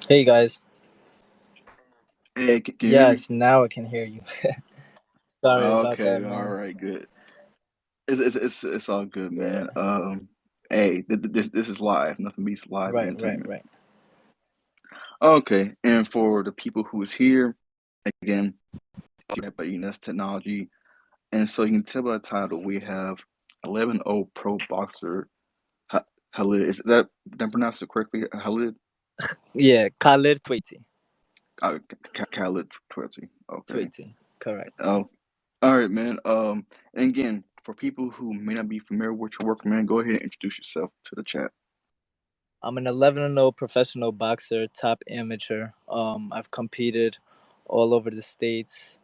Hey guys. Hey, can you hear me? Yes, now I can hear you. Sorry about that, Okay, all man. right, good. It's all good, man. Yeah. Hey, this is live. Nothing beats live Right, right, entertainment. right. Okay, and for the people who is here, again, that's technology, and so you can tell by the title we have 11-0 pro boxer Ha- Khalid. Did I pronounce it correctly? Khalid, Yeah, Khalid Twaiti. Khalid Twaiti. Okay. Twaiti. Correct. Oh, all right, man. And again, for people who may not be familiar with your work, man, go ahead and introduce yourself to the chat. I'm an 11-0 professional boxer, top amateur. I've competed all over the states.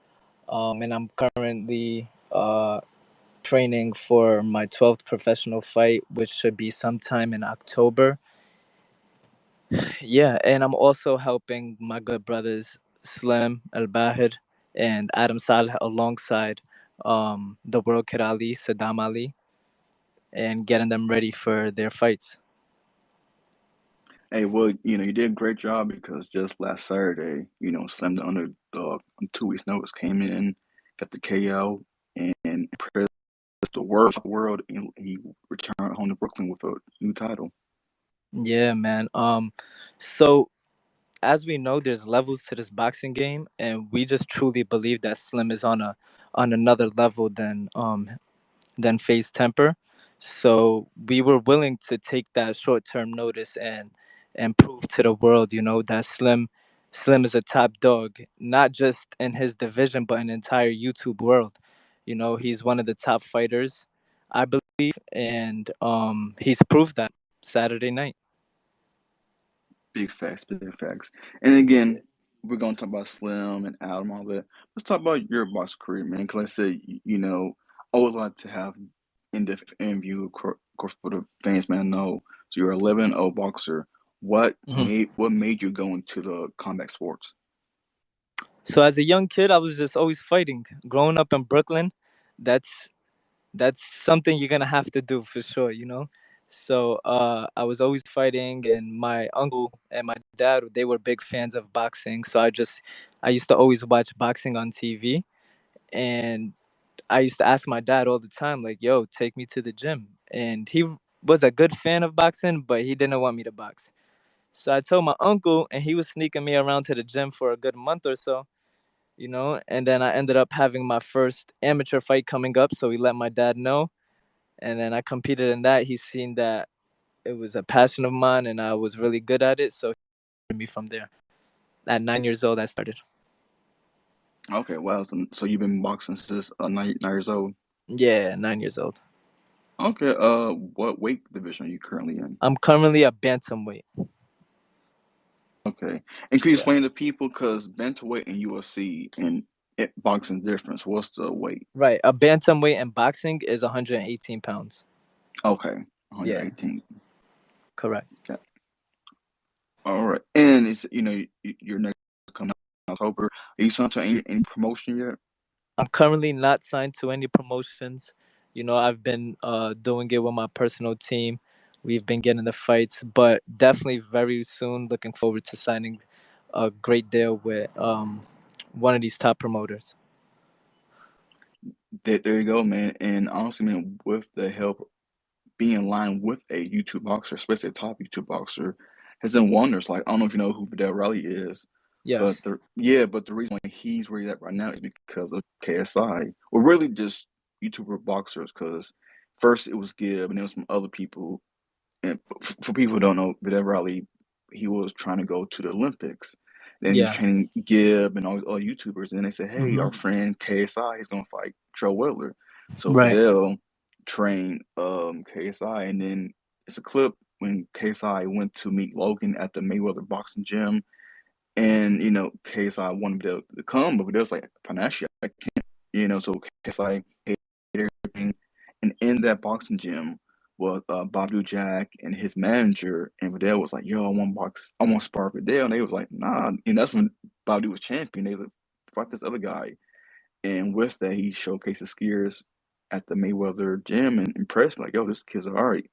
And I'm currently training for my 12th professional fight, which should be sometime in October. Yeah, and I'm also helping my good brothers Slim Al Bahid and Adam Saleh alongside the World Kid Ali, Saddam Ali, and getting them ready for their fights. Hey, well, you did a great job because just last Saturday, Slam the Underdog on 2 weeks' notice came in, got the KO, and impressed the world, and he returned home to Brooklyn with a new title. Yeah, man. So as we know, there's levels to this boxing game, and we just truly believe that Slim is on another level than Faze Temper. So we were willing to take that short term notice and prove to the world, that Slim is a top dog, not just in his division, but in the entire YouTube world. He's one of the top fighters, I believe, and he's proved that Saturday night. Big facts, big facts. And again, we're gonna talk about Slim and Adam, all that. Let's talk about your box career, man. Because like I said, I always like to have in-depth interview, of course, for the fans, man. Know so you're 11-0 boxer. What Mhm. made you go into the combat sports? So as a young kid, I was just always fighting. Growing up in Brooklyn, that's that's something you're gonna have to do for sure. So I was always fighting, and my uncle and my dad, they were big fans of boxing. So I used to always watch boxing on TV, and I used to ask my dad all the time, like, "Yo, take me to the gym." And he was a good fan of boxing, but he didn't want me to box. So I told my uncle, and he was sneaking me around to the gym for a good month or so. And then I ended up having my first amateur fight coming up. So he let my dad know, and then I competed in that. He seen that it was a passion of mine, and I was really good at it. So he hired me from there. At 9 years old, I started. Okay, wow. So you've been boxing since 9 years old. Yeah, 9 years old. Okay. What weight division are you currently in? I'm currently a bantamweight. Okay. And can you Yeah. explain to people because bantamweight and UFC and boxing difference? What's the weight? Right. A bantamweight in boxing is 118 pounds. Okay, Yeah, 118. correct. Okay. All right. And it's your next coming out October. Are you signed to any promotion yet? I'm currently not signed to any promotions. I've been doing it with my personal team. We've been getting the fights, but definitely very soon looking forward to signing a great deal with one of these top promoters. There you go, man. And honestly, man, with the help being in line with a YouTube boxer, especially a top YouTube boxer, has done wonders. Like I don't know if you know who Vidal Riley is, but Yes. the reason why he's where he's at right now is because of KSI. Or really just YouTuber boxers. Because first it was Gibb, and there was some other people. And for people who don't know, Vidal Riley, he was trying to go to the Olympics. Then he was Yeah. training Gibb and all YouTubers. And then they said, hey, Hmm. our friend KSI is going to fight Joe Whitler. So Right. Vidal trained KSI. And then it's a clip when KSI went to meet Logan at the Mayweather boxing gym. And, KSI wanted Vidal to come, but Vidal's like, financially, I can't. So KSI paid everything. And in that boxing gym, was Badu Jack and his manager, and Vidal was like, "Yo, I want to spar Vidal," and they was like, "Nah," and that's when Badu was champion. They was like, "Fuck this other guy," and with that, he showcased his skills at the Mayweather gym and impressed me, like, "Yo, this kid's alright."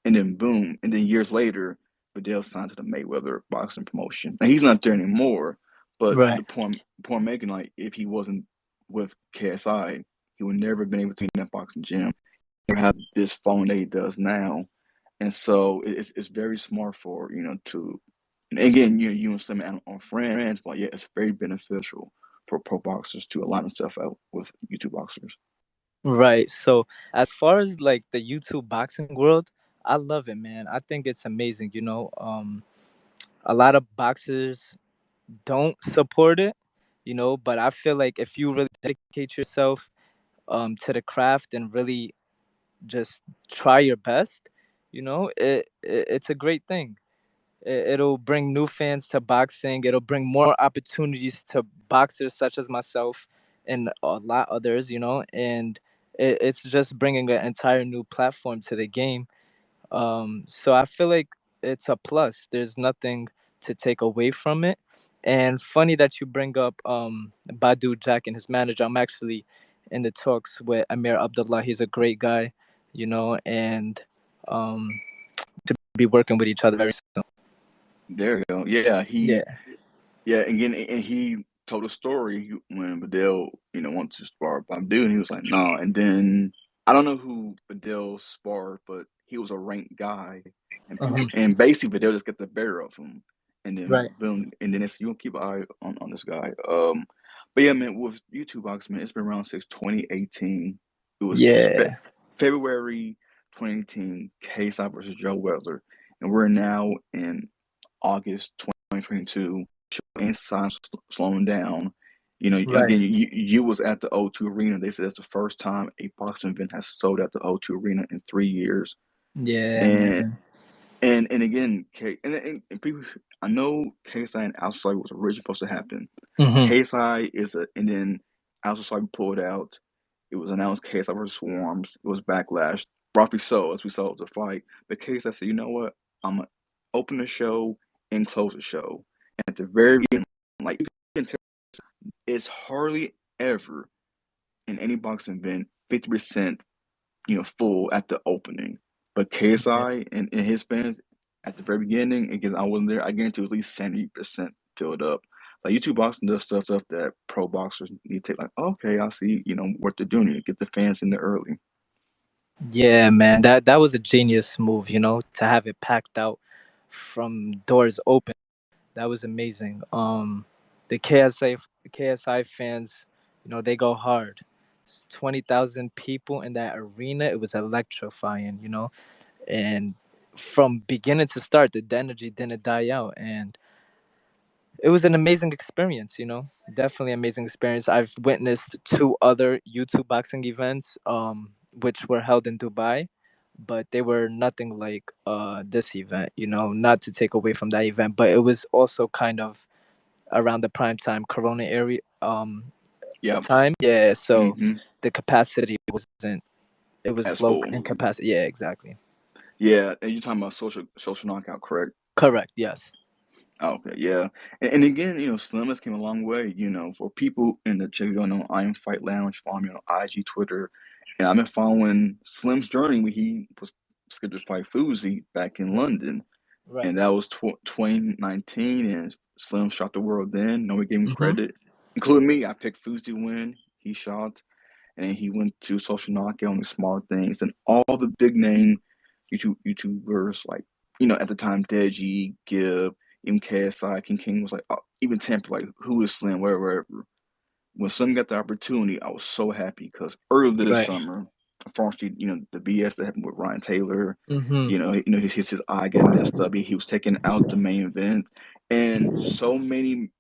And then boom, and then years later, Vidal signed to the Mayweather boxing promotion, and he's not there anymore. But Right. the point I'm making, like, if he wasn't with KSI, he would never have been able to in that boxing gym or have this phone that he does now. And so it's very smart for to, and again, you and some are friends, but yeah, it's very beneficial for pro boxers to align themselves out with YouTube boxers. Right. So as far as like the YouTube boxing world, I love it, man. I think it's amazing. A lot of boxers don't support it, but I feel like if you really dedicate yourself to the craft and really just try your best, it's a great thing. It'll bring new fans to boxing. It'll bring more opportunities to boxers such as myself and a lot others, and it's just bringing an entire new platform to the game. So I feel like it's a plus. There's nothing to take away from it. And funny that you bring up Badu Jack and his manager. I'm actually in the talks with Amir Abdullah. He's a great guy, and um, be working with each other very soon. There you go. Yeah, Yeah. yeah, again, and he told a story when Badell, wanted to spar Abdul, and he was like, "No." And then I don't know who Badell sparred, but he was a ranked guy, Hmm. and basically Badell just get the better of him, and then Right. boom, and then it's you gonna keep an eye on this guy. But yeah, man, with YouTube boxing, man, it's been around since 2018. It was Yeah. February 2018, KSI versus Joe Weller, and we're now in August 2022, and signs slowing down. Right. Again, you was at the O2 Arena. They said that's the first time a boxing event has sold at the O2 Arena in 3 years. Yeah, And man. and again, and people, I know KSI and Outside was originally supposed to happen. Hmm. KSI and then Outside pulled out. It was announced KSI versus Swarms. It was backlash, roughly so, as we saw it was a fight. But KSI said, you know what? I'm gonna open the show and close the show. And at the very beginning, like you can tell, it's hardly ever in any boxing event 50% full at the opening. But Yeah. KSI and his fans at the very beginning, because I wasn't there, I guarantee at least 70% filled up. Like YouTube boxing does stuff that pro boxers need to take. Like, okay, I see, what they're doing. You get the fans in there early. Yeah, man. That was a genius move, to have it packed out from doors open. That was amazing. The KSI fans, they go hard. 20,000 people in that arena. It was electrifying, and from beginning to start, the energy didn't die out, and it was an amazing experience. Definitely amazing experience. I've witnessed two other YouTube boxing events, which were held in Dubai, but they were nothing like this event. Not to take away from that event, but it was also kind of around the prime time Corona area Yep. time. Yeah, so Mm-hmm. the capacity wasn't. It was As low full. in capacity. Yeah, exactly. Yeah, and you're talking about social knockout, correct? Correct. Yes. Oh, okay, yeah. And again, Slim has came a long way. For people in the chat who don't know, I am Fight Lounge. Follow me on IG, Twitter, and I've been following Slim's journey when he was scheduled to fight Fuzi back in London, Right. and that was 2019. And Slim shot the world then. Nobody gave him Hmm. credit, including me. I picked Fuzi to win. He shot, and then he went to Social Knockout and the Small Things, and all the big name YouTubers like at the time Deji, Gibb, even KSI, King was like even Temper, like who is Slim, wherever. When Slim got the opportunity, I was so happy because earlier this Right. summer, unfortunately, the BS that happened with Ryan Taylor, Hmm. his eye got messed up. He was taken out the main event, and so many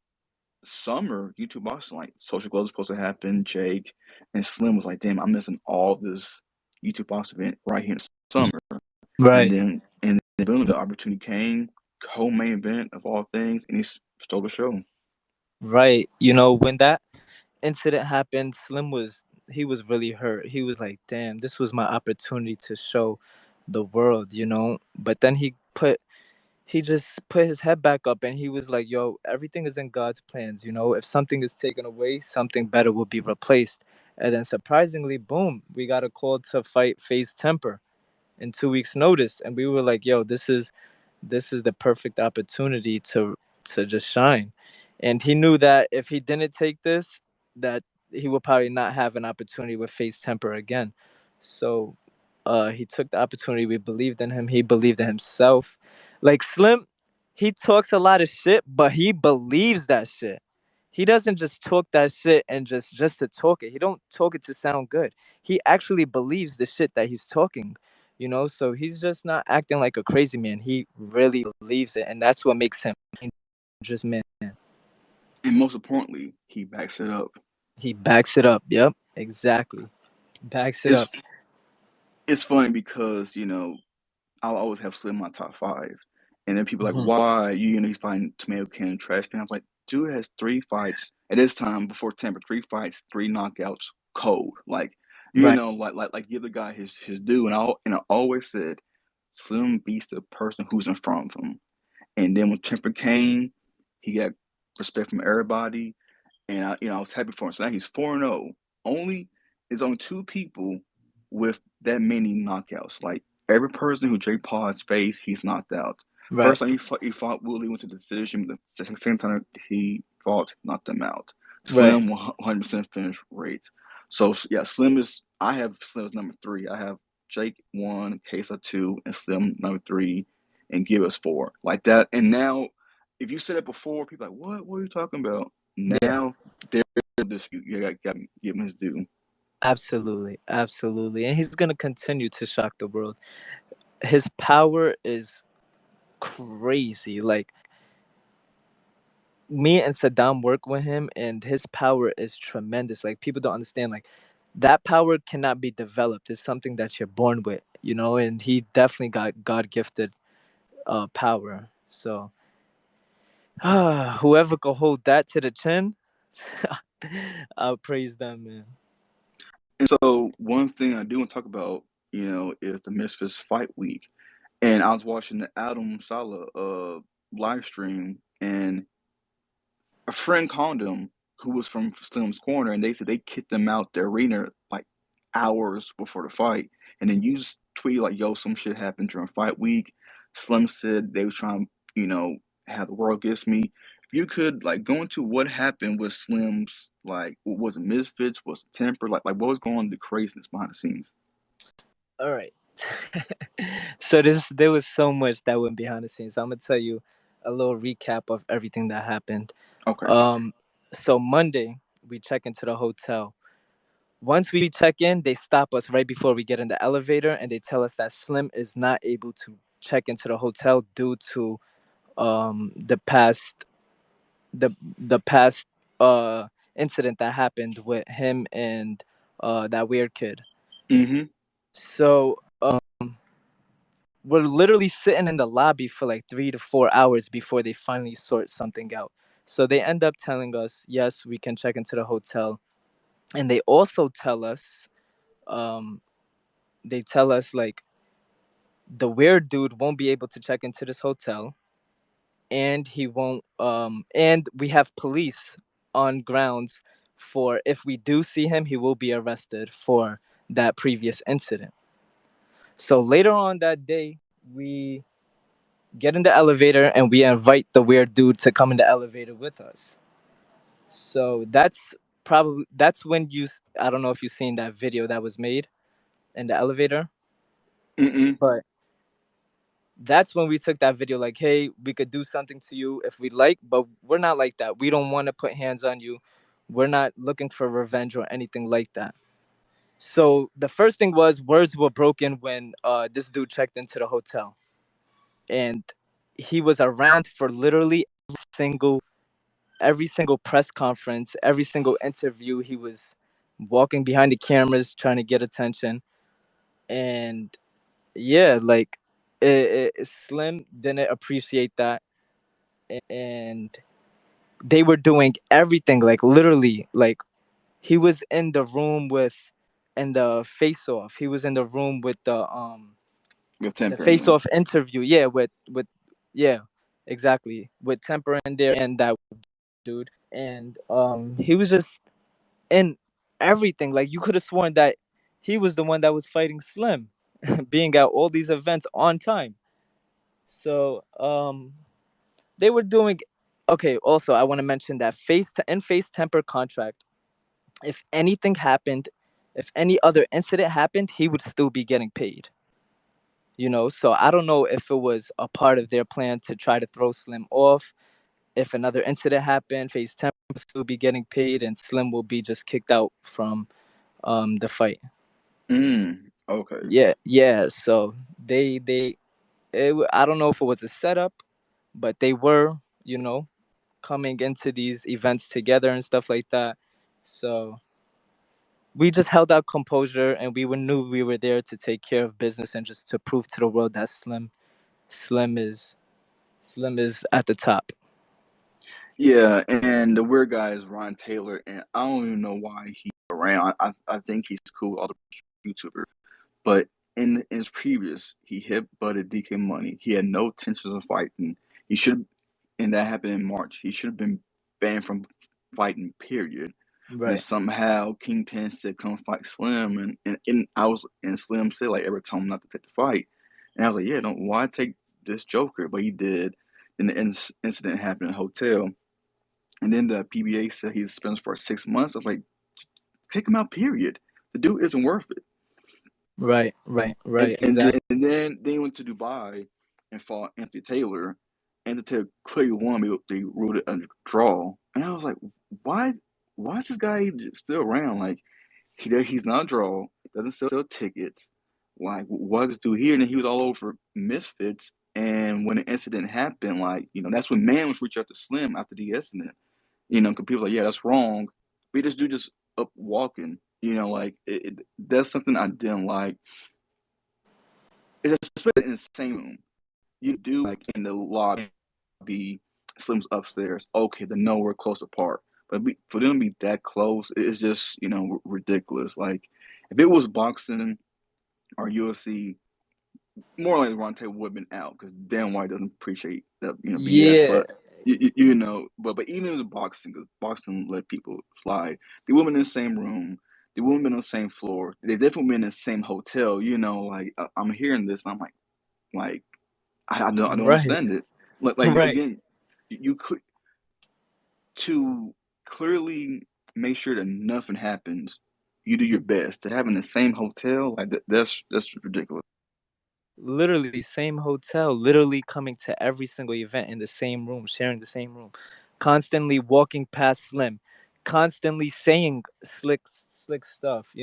summer YouTube boxing, like Social Glow was supposed to happen, Jake, and Slim was like, damn, I'm missing all this YouTube boxing event right here in summer. And Right. then boom, the opportunity came, co-main event of all things, and he stole the show. Right. When that incident happened, Slim was really hurt. He was like, "Damn, this was my opportunity to show the world." But then he just put his head back up and he was like, "Yo, everything is in God's plans. If something is taken away, something better will be replaced." And then surprisingly, boom, we got a call to fight Faze Temper in 2 weeks' notice, and we were like, "Yo, this is the perfect opportunity to just shine. And he knew that if he didn't take this, that he would probably not have an opportunity with Faze Temper again. So he took the opportunity. We believed in him. He believed in himself. Like Slim, he talks a lot of shit, but he believes that shit. He doesn't just talk that shit and just to talk it. He don't talk it to sound good. He actually believes the shit that he's talking. So he's just not acting like a crazy man. He really believes it, and that's what makes him a dangerous man. And most importantly, he backs it up. He backs it up. Yep, exactly. Backs it up. It's it's funny because I'll always have Slim in my top five, and then people are like, Mhm. why he's fighting tomato can, trash can. I was like, dude has three fights at this time before Temper, three fights, three knockouts, cold. Like Right. like give the guy his due. And I always said Slim beats the person who's in front of him. And then when Temper came, he got respect from everybody, and I was happy for him. So now he's 4-0. Only There's only two people with that many knockouts. Like every person who Jake Paul has faced, he's knocked out. Right. First time he fought Willie, went to decision. The second time he fought, knocked him out. Right. Slim 100% finish rate. So yeah, Slim is. I have Slim as number three. I have Jake one, Kesa two, and Slim number three, and give us four like that. And now, if you said it before, people are like, what? What are you talking about? Yeah. Now there dispute. You got to give him his due. Absolutely. Absolutely. And he's gonna continue to shock the world. His power is crazy. Like me and Saddam work with him, and his power is tremendous. Like people don't understand. Like that power cannot be developed. It's something that you're born with. And he definitely got God gifted power. So whoever could hold that to the chin, I'll praise them, man. And so one thing I do want to talk about, is the Misfits fight week. And I was watching the Adam Sala live stream, and a friend called him who was from Slim's Corner, and they said they kicked them out the arena like hours before the fight. And then you just tweet like, "Yo, some shit happened during fight week." Slim said they was trying, have the world against me. If you could like go into what happened with Slim's, like, was it Misfits, was it Temper, like what was going on, the craziness behind the scenes? All right. So there was so much that went behind the scenes. I'm gonna tell you a little recap of everything that happened. Okay. Um, so Monday we check into the hotel. Once we check in, they stop us right before we get in the elevator, and they tell us that Slim is not able to check into the hotel due to the past incident that happened with him and that weird kid. Mm-hmm. So we're literally sitting in the lobby for like 3 to 4 hours before they finally sort something out. So they end up telling us, yes, we can check into the hotel, and they also um, tell us like the weird dude won't be able to check into this hotel, and he won't. And we have police on grounds for if we do see him, he will be arrested for that previous incident. So later on that day, we get in the elevator and we invite the weird dude to come in the elevator with us. So that's when I don't know if you've seen that video that was made in the elevator, Mm-mm. but that's when we took that video like, hey, we could do something to you if we like, but we're not like that. We don't want to put hands on you. We're not looking for revenge or anything like that. So the first thing was words were broken when this dude checked into the hotel, and he was around for literally every single press conference, every single interview. He was walking behind the cameras trying to get attention. And yeah, like Slim didn't appreciate that. And they were doing everything, like literally, like he was in the room in the face off. He was in the room with With the Temper, I face mean. off interview. Yeah, with yeah, exactly. With Temper in there and that dude. And he was just in everything. Like you could have sworn that he was the one that was fighting Slim, being at all these events on time. So they were doing okay. Also, I want to mention that in Face Temper contract, if anything happened, if any other incident happened, he would still be getting paid. So I don't know if it was a part of their plan to try to throw Slim off. If another incident happened, Face Temper will still be getting paid, and Slim will be just kicked out from the fight. Okay. Yeah, yeah. So I don't know if it was a setup, but they were, you know, coming into these events together and stuff like that. So we just held our composure, and knew we were there to take care of business and just to prove to the world that Slim is Slim is at the top. Yeah, and the weird guy is Ron Taylor, and I don't even know why he's around. I think he's cool with all the YouTubers, but in his previous, he hit butted DK Money. He had no intentions of fighting. He should, and that happened in March. He should have been banned from fighting. Period. And then Right, somehow Kingpin said, "Come fight Slim," and I was and Slim said like every time not to take the fight, and I was like, "Yeah, don't why take this Joker?" But he did. Then the incident happened in a hotel. And then the PBA said he's suspended for 6 months. I was like, take him out, period. The dude isn't worth it. right, right, And right. and then, Exactly. and then they went to Dubai and fought Anthony Taylor. Anthony Taylor clearly won. They ruled it a draw. And I was like, why? Why is this guy still around? Like he's not a draw. Doesn't sell tickets. Like what does this dude here? And then he was all over Misfits. And when the incident happened, like that's when Man was reaching out to Slim after the incident. Because people like, yeah, that's wrong. But this dude just up walking. Like that's something I didn't like. It's especially in the same room. You do like in the lobby, Slim's upstairs. Okay, they know we're close apart. But for them to be that close, it's just ridiculous. Like if it was boxing or UFC, more like Ronte would have been out because Dan White doesn't appreciate that BS. Yeah, But but even if it was boxing, because boxing let people slide. They would have been in the same room. They would have been on the same floor. They definitely been in the same hotel. Like I'm hearing this, and I'm like I don't right, understand it. Like right. again, you could to clearly make sure that nothing happens. You do your best to have in the same hotel. Like that's ridiculous. Literally same hotel, literally coming to every single event in the same room, sharing the same room, constantly walking past Slim, constantly saying slick stuff,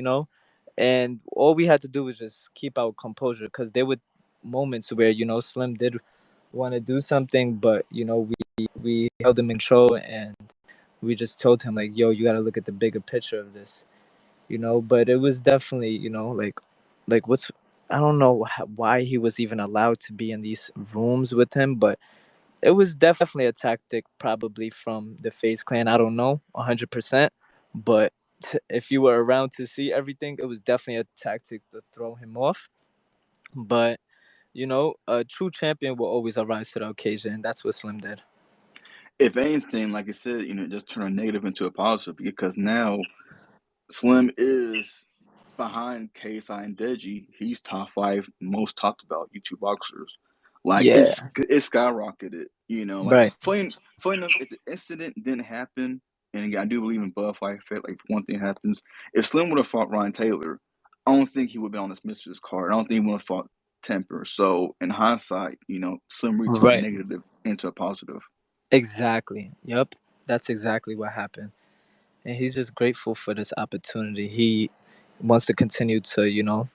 and all we had to do was just keep our composure because there were moments where Slim did want to do something, but we held him in control, and we just told him like, yo, you got to look at the bigger picture of this. But it was definitely like what's I don't know why he was even allowed to be in these rooms with him, but it was definitely a tactic probably from the Face Clan. I don't know 100%, but if you were around to see everything, it was definitely a tactic to throw him off. But a true champion will always arise to the occasion, and that's what Slim did. If anything, like I said, just turn a negative into a positive because now Slim is behind KSI and Deji. He's top five most talked about YouTube boxers. Like Yeah, it's skyrocketed. Like right, funny enough, if the incident didn't happen, and again, I do believe in butterfly effect. Like if one thing happens, if Slim would have fought Ryan Taylor, I don't think he would have been on this Mistress card. I don't think he would have fought Temper. So in hindsight, Slim returned a right. negative into a positive. Exactly. Yep. That's exactly what happened. And he's just grateful for this opportunity. He wants to continue to,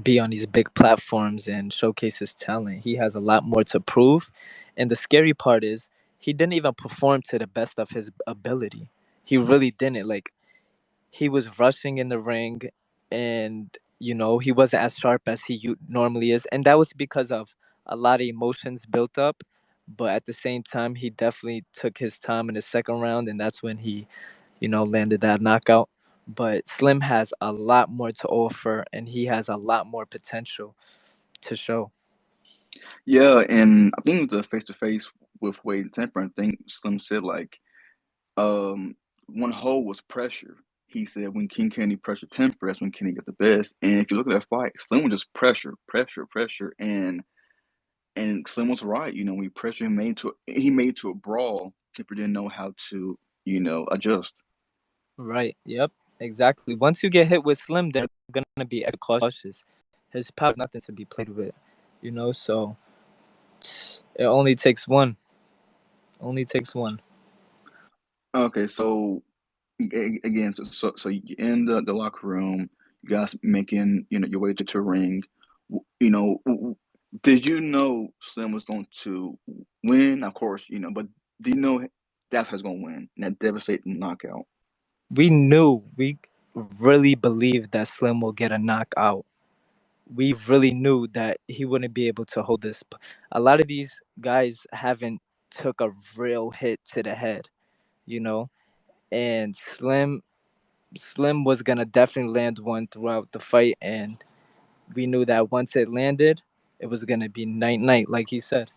be on these big platforms and showcase his talent. He has a lot more to prove. And the scary part is he didn't even perform to the best of his ability. He really didn't. Like he was rushing in the ring, and he wasn't as sharp as he normally is, and that was because of a lot of emotions built up. But at the same time, he definitely took his time in the second round, and that's when he landed that knockout. But Slim has a lot more to offer, and he has a lot more potential to show. Yeah, and I think the face to face with Wade and Temper, I think Slim said like one hole was pressure. He said when King Kenny pressured Temper, that's when Kenny got the best. And if you look at that fight, Slim was just pressure, pressure, pressure, and And Slim was right. We pressured him he made to a brawl. Temper didn't know how to adjust. Right. Yep. Exactly. Once you get hit with Slim, they're gonna be extra cautious. His power is nothing to be played with. So it only takes one. Only takes one. Okay, so again, so you in the locker room, you guys making your way to ring. Did you know Slim was going to win? Of course, but do you know that's how he's going to win? That devastating knockout. We really believed that Slim will get a knockout. We really knew that he wouldn't be able to hold this. A lot of these guys haven't took a real hit to the head, you know, and Slim was gonna definitely land one throughout the fight, and we knew that once it landed, it was gonna be night night, like he said.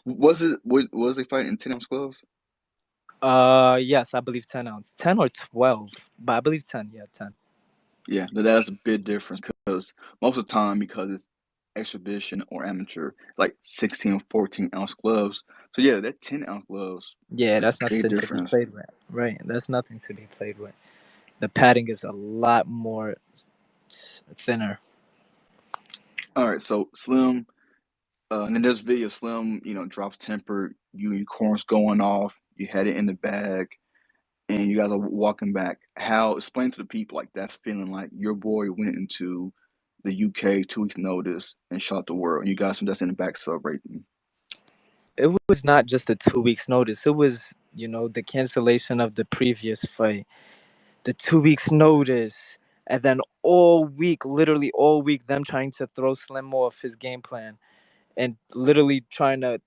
Was they fighting in 10-ounce gloves? Yes, I believe 10 ounce, 10 or 12, but I believe 10. Yeah, 10. Yeah, that's a big difference because most of the time, because it's exhibition or amateur, like 16 or 14-ounce gloves. So yeah, that 10-ounce gloves Yeah, is that's a big nothing to be difference. played with. Right, that's nothing to be played with. The padding is a lot more thinner. All right, so Slim, and in this video, Slim, drops temper, unicorns going off, you had it in the bag, and you guys are walking back. How explain to the people like that feeling like your boy went into the UK 2 weeks notice and shot the world, and you guys are just in the back celebrating. It was not just a 2 weeks notice. It was, the cancellation of the previous fight, the 2 weeks notice, and then all week, literally all week, them trying to throw Slim off his game plan and literally trying to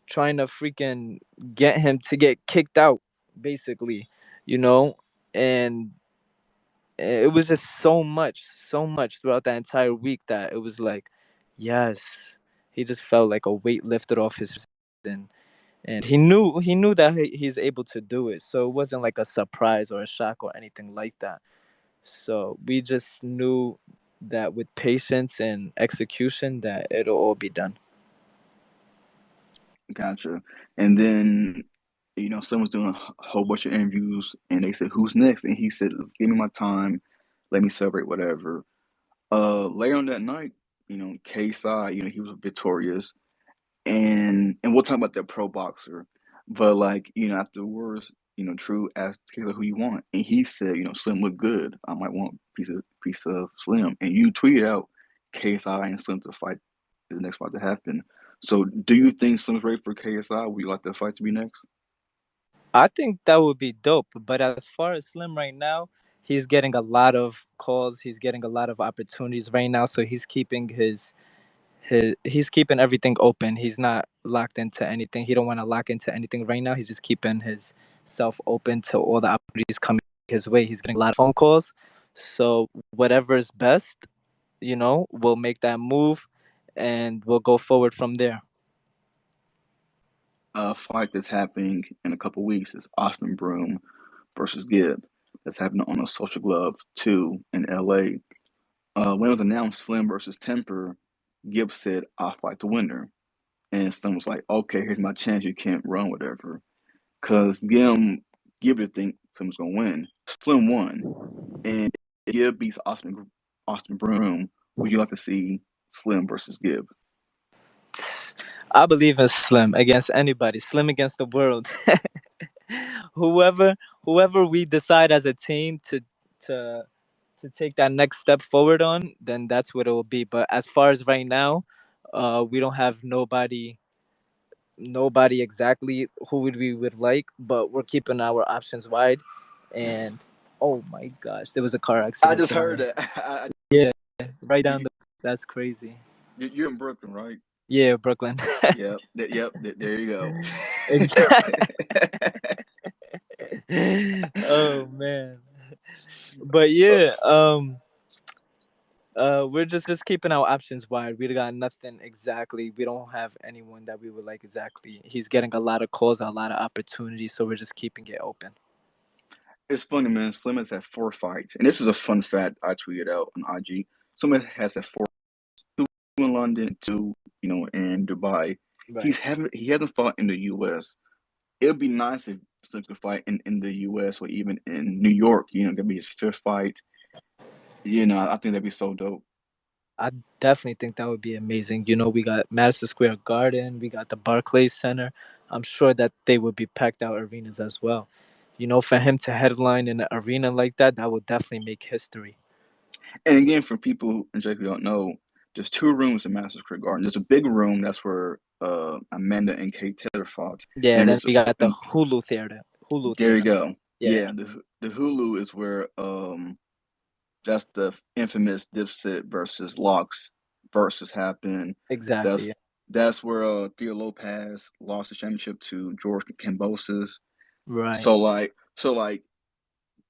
freaking get him to get kicked out, basically, you know, and it was just so much throughout that entire week that it was like, yes, he just felt like a weight lifted off his and he knew that he's able to do it, so it wasn't like a surprise or a shock or anything like that. So we just knew that with patience and execution that it'll all be done. Gotcha. And then, someone's doing a whole bunch of interviews, and they said, "Who's next?" And he said, "Let's give me my time. Let me celebrate whatever." Later on that night, KSI, he was victorious, and we'll talk about that pro boxer, but like, afterwards, True asked KSI who you want, and he said, Slim looked good. I might want piece of Slim, and you tweeted out KSI and Slim to fight the next fight to happen. So, do you think Slim's ready for KSI? Would you like that fight to be next? I think that would be dope, but as far as Slim right now, he's getting a lot of calls, he's getting a lot of opportunities right now, so he's keeping everything open. He's not locked into anything. He don't want to lock into anything right now. He's just keeping his self open to all the opportunities coming his way. He's getting a lot of phone calls. So whatever is best, we'll make that move and we'll go forward from there. A fight that's happening in a couple weeks is Osman Broom versus Gibb. That's happening on a Social Glove 2 in LA. When it was announced Slim versus Temper, Gibbs said, "I'll fight the winner." And Slim was like, "Okay, here's my chance. You can't run, whatever." Because Gibb didn't think Slim was going to win. Slim won. And if Gibb beats Austin Broom, would you like to see Slim versus Gibb? I believe in Slim against anybody. Slim against the world. whoever whoever we decide as a team to to take that next step forward on, then that's what it will be. But as far as right now, we don't have nobody exactly who we would like, but we're keeping our options wide. And oh my gosh, there was a car I accident just heard today. that. Yeah, right you, down the. That's crazy. you're in Brooklyn, right? Yeah, Brooklyn. Yep. Yep. There you go. Exactly. Oh man. But yeah, we're just keeping our options wide. We got nothing exactly. We don't have anyone that we would like exactly. He's getting a lot of calls, a lot of opportunities, so we're just keeping it open. It's funny, man. Slim has had 4 fights, and this is a fun fact I tweeted out on IG. Slim has had 4 in London, two, in Dubai. Right. He hasn't fought in the U.S. It would be nice if Slim could fight in the U.S. or even in New York. Gonna be his fifth fight. I think that'd be so dope. I definitely think that would be amazing. You know, we got Madison Square Garden, we got the Barclays Center. I'm sure that they would be packed out arenas as well. You know, for him to headline in an arena like that, that would definitely make history. And again, for people in Jake who don't know, there's two rooms in Madison Square Garden. There's a big room that's where Amanda and Kate Taylor fought, Yeah, and then there's we this, got the and Hulu Theater. Hulu there you Theater. go. Yeah, Yeah, the Hulu is where that's the infamous Dipset versus Locks versus happened. exactly. That's Yeah. that's where Theo Lopez lost the championship to George Kambosos. Right. So like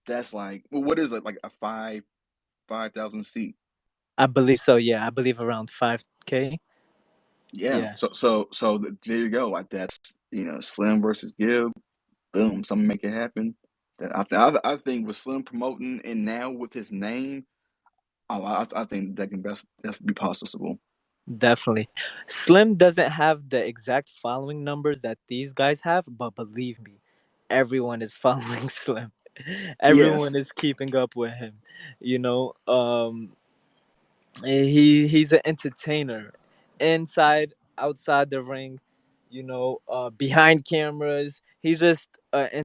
that's like, well, what is it, like a 5,000 seat? I believe so. Yeah, I believe around 5K. Yeah. Yeah, So there you go. Like that's, Slim versus Gibb. Boom, something make it happen. That I think with Slim promoting and now with his name, I think that can best be possible. definitely. Slim doesn't have the exact following numbers that these guys have, but believe me, everyone is following Slim. Yes. Everyone is keeping up with him. You know, he's an entertainer, inside, outside the ring. You know, behind cameras. He's just an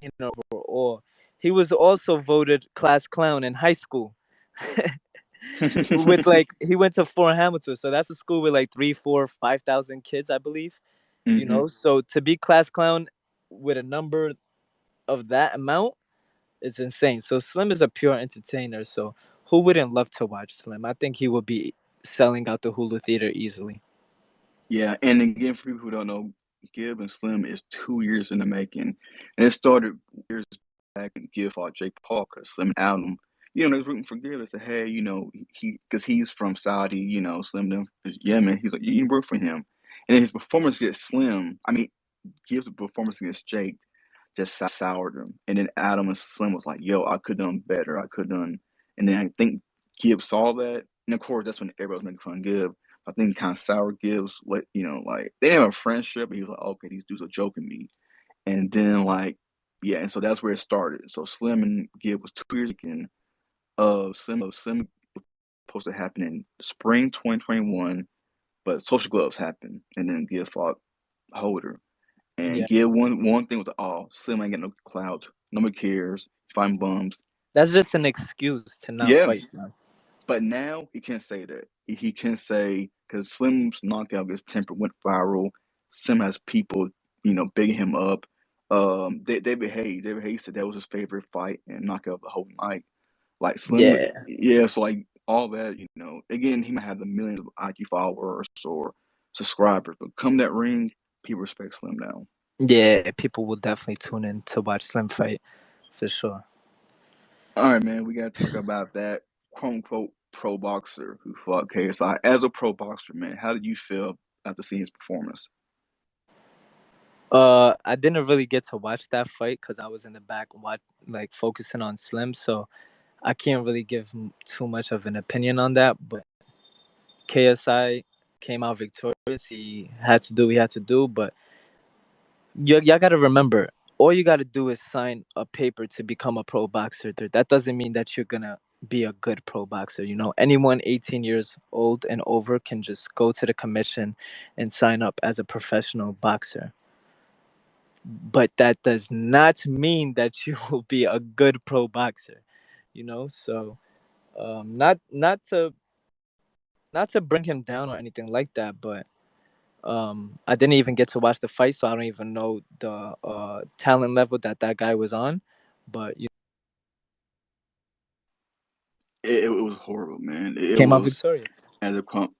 entertainer overall. He was also voted class clown in high school. With like he went to Fort Hamilton, so that's a school with like 3, 4, 5,000 kids, I believe. You Hmm. know, so to be class clown with a number of that amount, it's insane. So Slim is a pure entertainer. So who wouldn't love to watch Slim? I think he would be selling out the Hulu theater easily. Yeah, and again, for people who don't know, Gibb and Slim is 2 years in the making, and it started years back when Gibb fought Jake Paul because Slim and Adam, they was rooting for Gibb. They said, hey, because he's from Saudi, Slim them is Yemen. He's like, you root for him, and then his performance against Slim. I mean, Gibb's performance against Jake just soured him. And then Adam and Slim was like, yo, I could have done better. I could have done. And then I think Gibbs saw that. And of course, that's when everybody was making fun of Gibbs. I think kind of sour Gibbs, like they didn't have a friendship. But he was like, okay, these dudes are joking me. And then, like, yeah, and so that's where it started. So Slim and Gibbs was 2 years in. Slim was supposed to happen in spring 2021, but Social Gloves happened. And then Gibbs fought Holder. And Yeah, yeah, one thing was, oh, Slim ain't got no clout, nobody cares, he's fighting bums. that's just an excuse to not Yeah, fight now. but now he can't say that. He can't say, because Slim's knockout against Temper went viral. Slim has people, bigging him up. David Hayes. David Hayes said that was his favorite fight and knockout of the whole night. Like Slim, Yeah, yeah. So like all that, again, he might have the millions of IG followers or subscribers, but come that ring, people respect Slim now. yeah, people will definitely tune in to watch Slim fight for sure. All right, man, we got to talk about that quote unquote pro boxer who fought KSI. As a pro boxer, man, how did you feel after seeing his performance? I didn't really get to watch that fight because I was in the back, like focusing on Slim. So I can't really give too much of an opinion on that. But KSI came out victorious. He had to do what he had to do. But y'all got to remember, all you got to do is sign a paper to become a pro boxer. That doesn't mean that you're going to be a good pro boxer. You know, anyone 18 years old and over can just go to the commission and sign up as a professional boxer. But that does not mean that you will be a good pro boxer. You know, so not to bring him down or anything like that, but I didn't even get to watch the fight, so I don't even know the talent level that guy was on. But you It was horrible, man. It came out was victorious. as a crump.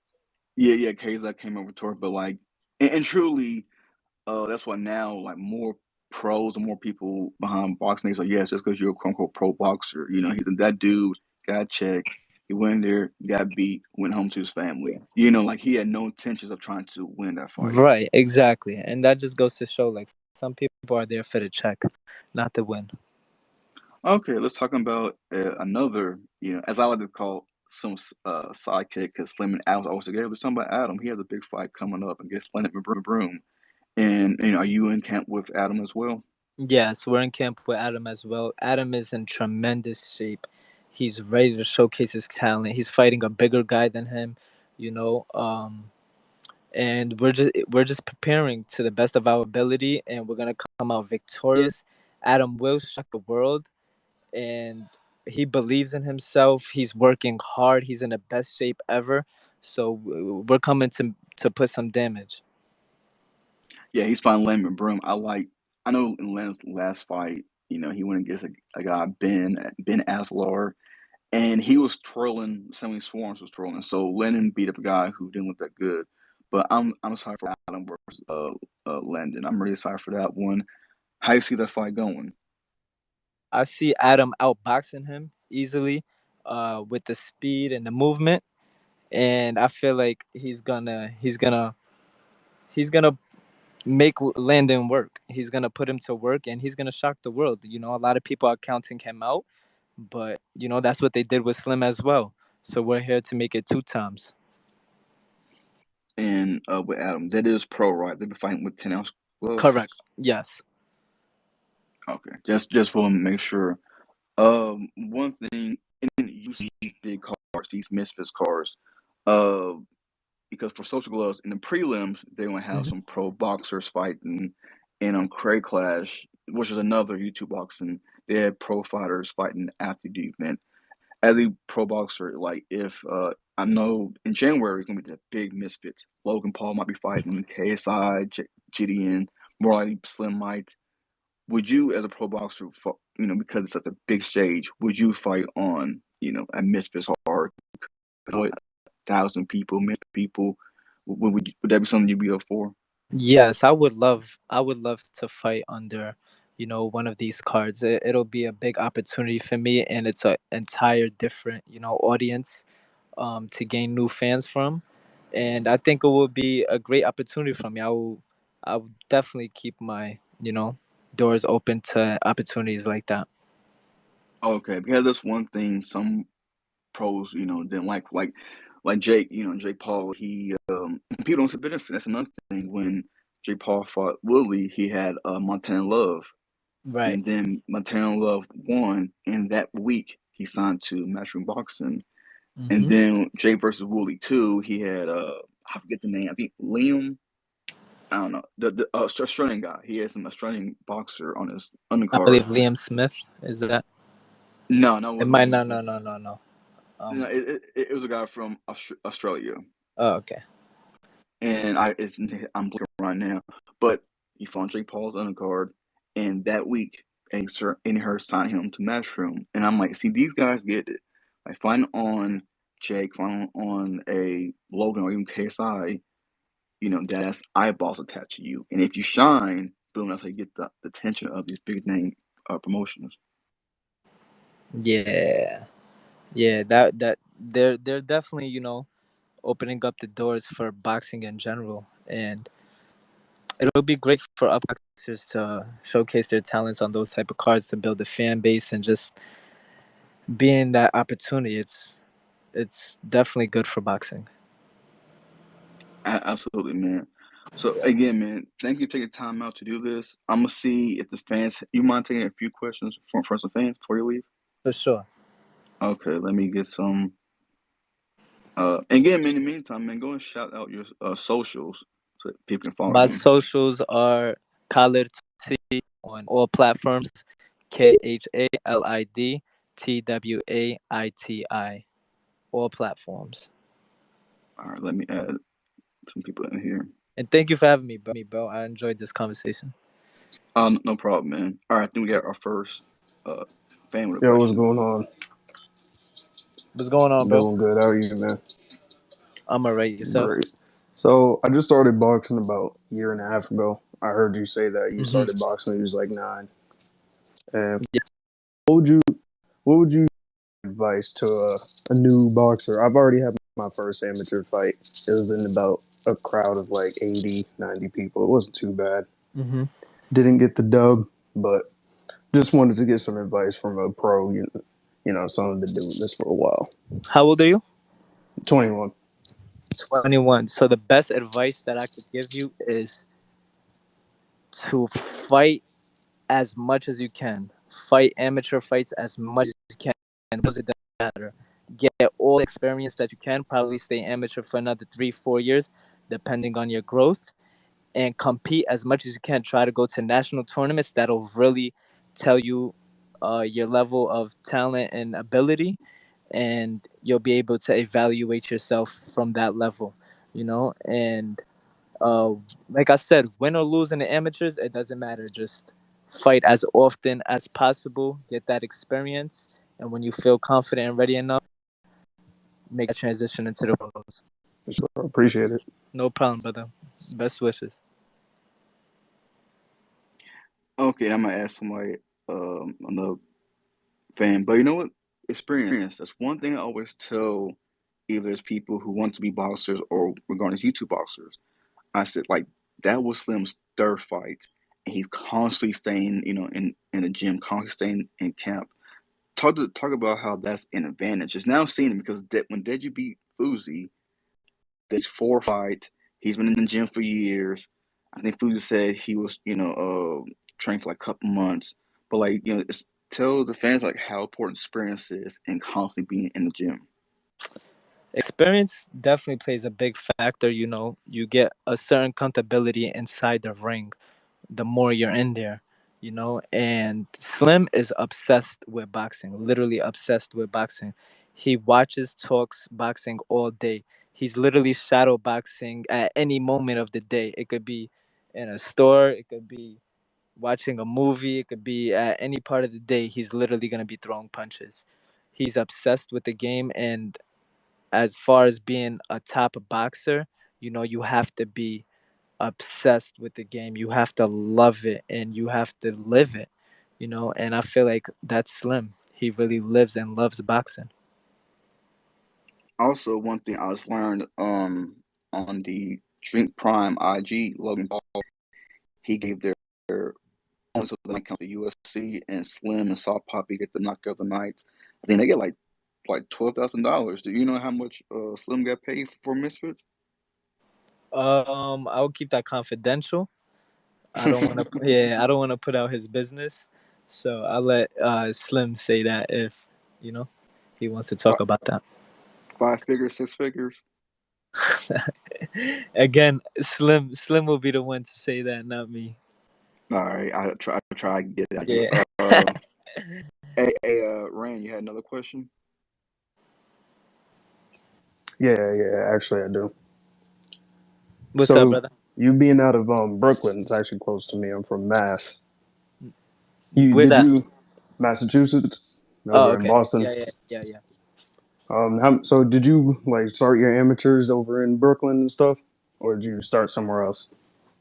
Yeah, yeah, KSI came over to her, but like, and truly, that's why now like more pros and more people behind boxing. So yes, just because you're a quote unquote pro boxer, he's that dude got checked. He went in there, got beat, went home to his family. Like he had no intentions of trying to win that fight. Right, exactly, and that just goes to show like some people are there for the check, not the win. Okay, let's talk about another, as I like to call some sidekick because Slim and Adam always together. There's something about Adam. He has a big fight coming up against Leonard Broom. And are you in camp with Adam as well? Yes, we're in camp with Adam as well. Adam is in tremendous shape. He's ready to showcase his talent. He's fighting a bigger guy than him, you know. And we're just preparing to the best of our ability, and we're gonna come out victorious. Adam will shock the world, and he believes in himself. He's working hard. He's in the best shape ever. So we're coming to put some damage. Yeah, he's fighting Leonard Broom. I know in Len's last fight, he went against a guy Ben Aslar, and he was trolling. Sammy Swarms was trolling. So Lennon beat up a guy who didn't look that good. But I'm sorry for Adam versus Landon. I'm really sorry for that one. How you see that fight going? I see Adam outboxing him easily, with the speed and the movement, and I feel like he's gonna make Landon work. He's gonna put him to work, and he's gonna shock the world. A lot of people are counting him out, but that's what they did with Slim as well. So we're here to make it two times. And with Adam, that is pro, right? They've been fighting with 10-ounce gloves. Correct. Yes. Okay, just want to make sure. One thing, and you see these big cards, these misfits cards, uh, because for social gloves in the prelims, they're gonna have Hmm. some pro boxers fighting, and on Craig Clash, which is another YouTube boxing, they had pro fighters fighting after the event. As a pro boxer, like if I know in January it's gonna be the big misfits. Logan Paul might be fighting KSI, Gideon, more likely Slim might. Would you, as a pro boxer, because it's such a big stage, would you fight on, a misfits hard, 1,000 people, million people? Would that be something you'd be up for? Yes, I would love to fight under, one of these cards. It'll be a big opportunity for me, and it's an entire different, audience, to gain new fans from, and I think it will be a great opportunity for me. I will definitely keep my, doors open to opportunities like that. Okay, because that's one thing some pros, didn't like Jake, Jake Paul. He people don't see benefit. That's another thing. When Jake Paul fought Willie, he had Montana Love, Right. and then Montana Love won, and that week he signed to Matchroom Boxing. And Hmm. then Jake versus Wooly 2, he had I forget the name. I think Liam. I don't know the Australian guy. He has an Australian boxer on his I undercard. believe Liam Smith is that. No, no, it It wasn't might, Liam no, no, Smith. no, no, no. No, Um. it was a guy from Australia, Oh, okay. and I'm blanking right now. But he fought Jake Paul's undercard, and that week, and her signed him to Matchroom, and I'm like, see, these guys get it. Like fighting on Jake, fighting on a Logan or even KSI, that's eyeballs attached to you. And if you shine, boom, that's how you get the attention of these big name promotions. Yeah. Yeah. That they're definitely, opening up the doors for boxing in general, and it'll be great for up boxers to showcase their talents on those type of cards to build a fan base and just being that opportunity. It's definitely good for boxing. Absolutely, man. So again, man, thank you for taking time out to do this. I'm gonna see if the fans. You mind taking a few questions from some fans before you leave? For sure. Okay, let me get some. And again, man, in the meantime, man, go and shout out your socials so that people can follow My you. socials are Khalid Twaiti on all platforms. KHALID TWAITI. All platforms. All right, let me add some people in here. And thank you for having me, bro. I enjoyed this conversation. No problem, man. All right, I think we got our first uh fan with a Yo, what's question. going on? What's going on, bro? Doing good. How are you, man? I'm alright. Yourself? Great. So I just started boxing about a year and a half ago. I heard you say that you Hmm. started boxing when you was like 9. And Yeah. what would you what would you advise to a new boxer? I've already had my first amateur fight. It was in about a crowd of like 80, 90 people. It wasn't too bad. Hmm. Didn't get the dub, but just wanted to get some advice from a pro, someone been doing this for a while. How old are you? 21. 21. So the best advice that I could give you is to fight as much as you can. Fight amateur fights as much as you can. And it doesn't matter. Get all the experience that you can. Probably stay amateur for another 3, 4 years, depending on your growth. And compete as much as you can. Try to go to national tournaments. That'll really tell you your level of talent and ability, and you'll be able to evaluate yourself from that level. And uh, like I said, win or lose in the amateurs, it doesn't matter. Just fight as often as possible, get that experience, and when you feel confident and ready enough, make that transition into the pros. For sure. Appreciate it. No problem, brother. Best wishes. Okay, I'm gonna ask somebody another fan, but you know what? Experience. That's one thing I always tell either as people who want to be boxers or regarding as YouTube boxers. I said like that was Slim's third fight, and he's constantly staying, in the gym, constantly staying in camp. Talk about how that's an advantage. It's now seen him because when Deji beat Fuzi, Deji's four fight, he's been in the gym for years. I think Fuzi said he was, trained for like a couple months, but like tell the fans like how important experience is and constantly being in the gym. Experience definitely plays a big factor. You get a certain comfortability inside the ring the more you're in there. And Slim is obsessed with boxing, literally obsessed with boxing. He watches, talks boxing all day. He's literally shadow boxing at any moment of the day. It could be in a store, it could be watching a movie, it could be at any part of the day. He's literally going to be throwing punches. He's obsessed with the game. And as far as being a top boxer, you have to be obsessed with the game. You have to love it and you have to live it. And I feel like that's Slim. He really lives and loves boxing. Also, one thing I just learned on the Drink Prime IG, Logan Paul, he gave their points of the night count to USC and Slim and Soft Poppy get the knockout of the night. I think they get like $12,000. Do you know how much Slim got paid for Misfits? I will keep that confidential. I don't want to. Yeah, I don't want to put out his business. So I'll let Slim say that if you know he wants to talk about that. 5 figures, 6 figures. Again, Slim will be the one to say that, not me. All right, I try to get it out of you. Yeah. Rand, you had another question? Yeah, yeah. Actually, I do. What's up, So brother? you being out of Brooklyn, it's actually close to me. I'm from Mass. You Where's did that? you Massachusetts Oh, over in okay. Boston? Yeah, yeah, yeah, yeah. So did you like start your amateurs over in Brooklyn and stuff, or did you start somewhere else?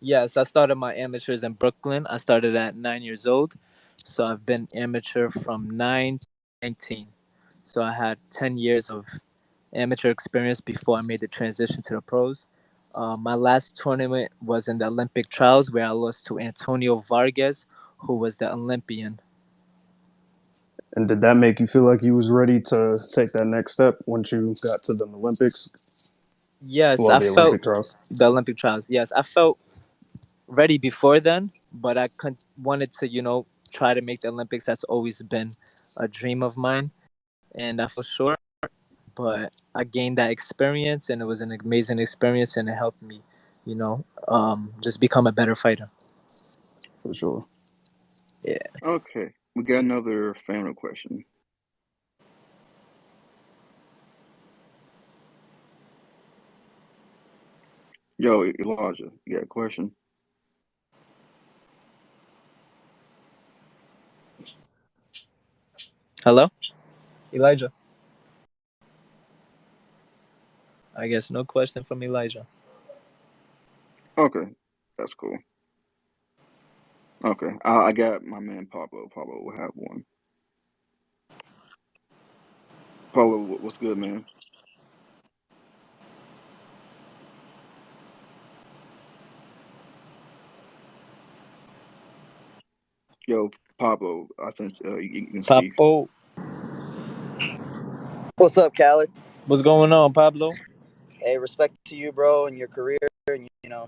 Yes, I started my amateurs in Brooklyn. I started at 9 years old. So I've been amateur from 9 to 19. So I had 10 years of amateur experience before I made the transition to the pros. My last tournament was in the Olympic trials where I lost to Antonio Vargas, who was the Olympian. And did that make you feel like you was ready to take that next step once you got to the Olympics? Yes, Well, I the felt Olympic trials. the Olympic trials. Yes, I felt ready before then, but wanted to, try to make the Olympics. That's always been a dream of mine, and I feel sure. But I gained that experience, and it was an amazing experience, and it helped me, just become a better fighter. For sure. Yeah. Okay, we got another family question. Yo, Elijah, you got a question? Hello, Elijah. I guess no question from Elijah. Okay, that's cool. Okay, I got my man Pablo. Pablo will have one. Pablo, what's good, man? Yo, Pablo, I sent you can speak. Papo, What's up, Khaled? What's going on, Pablo? Hey, respect to you, bro, and your career. And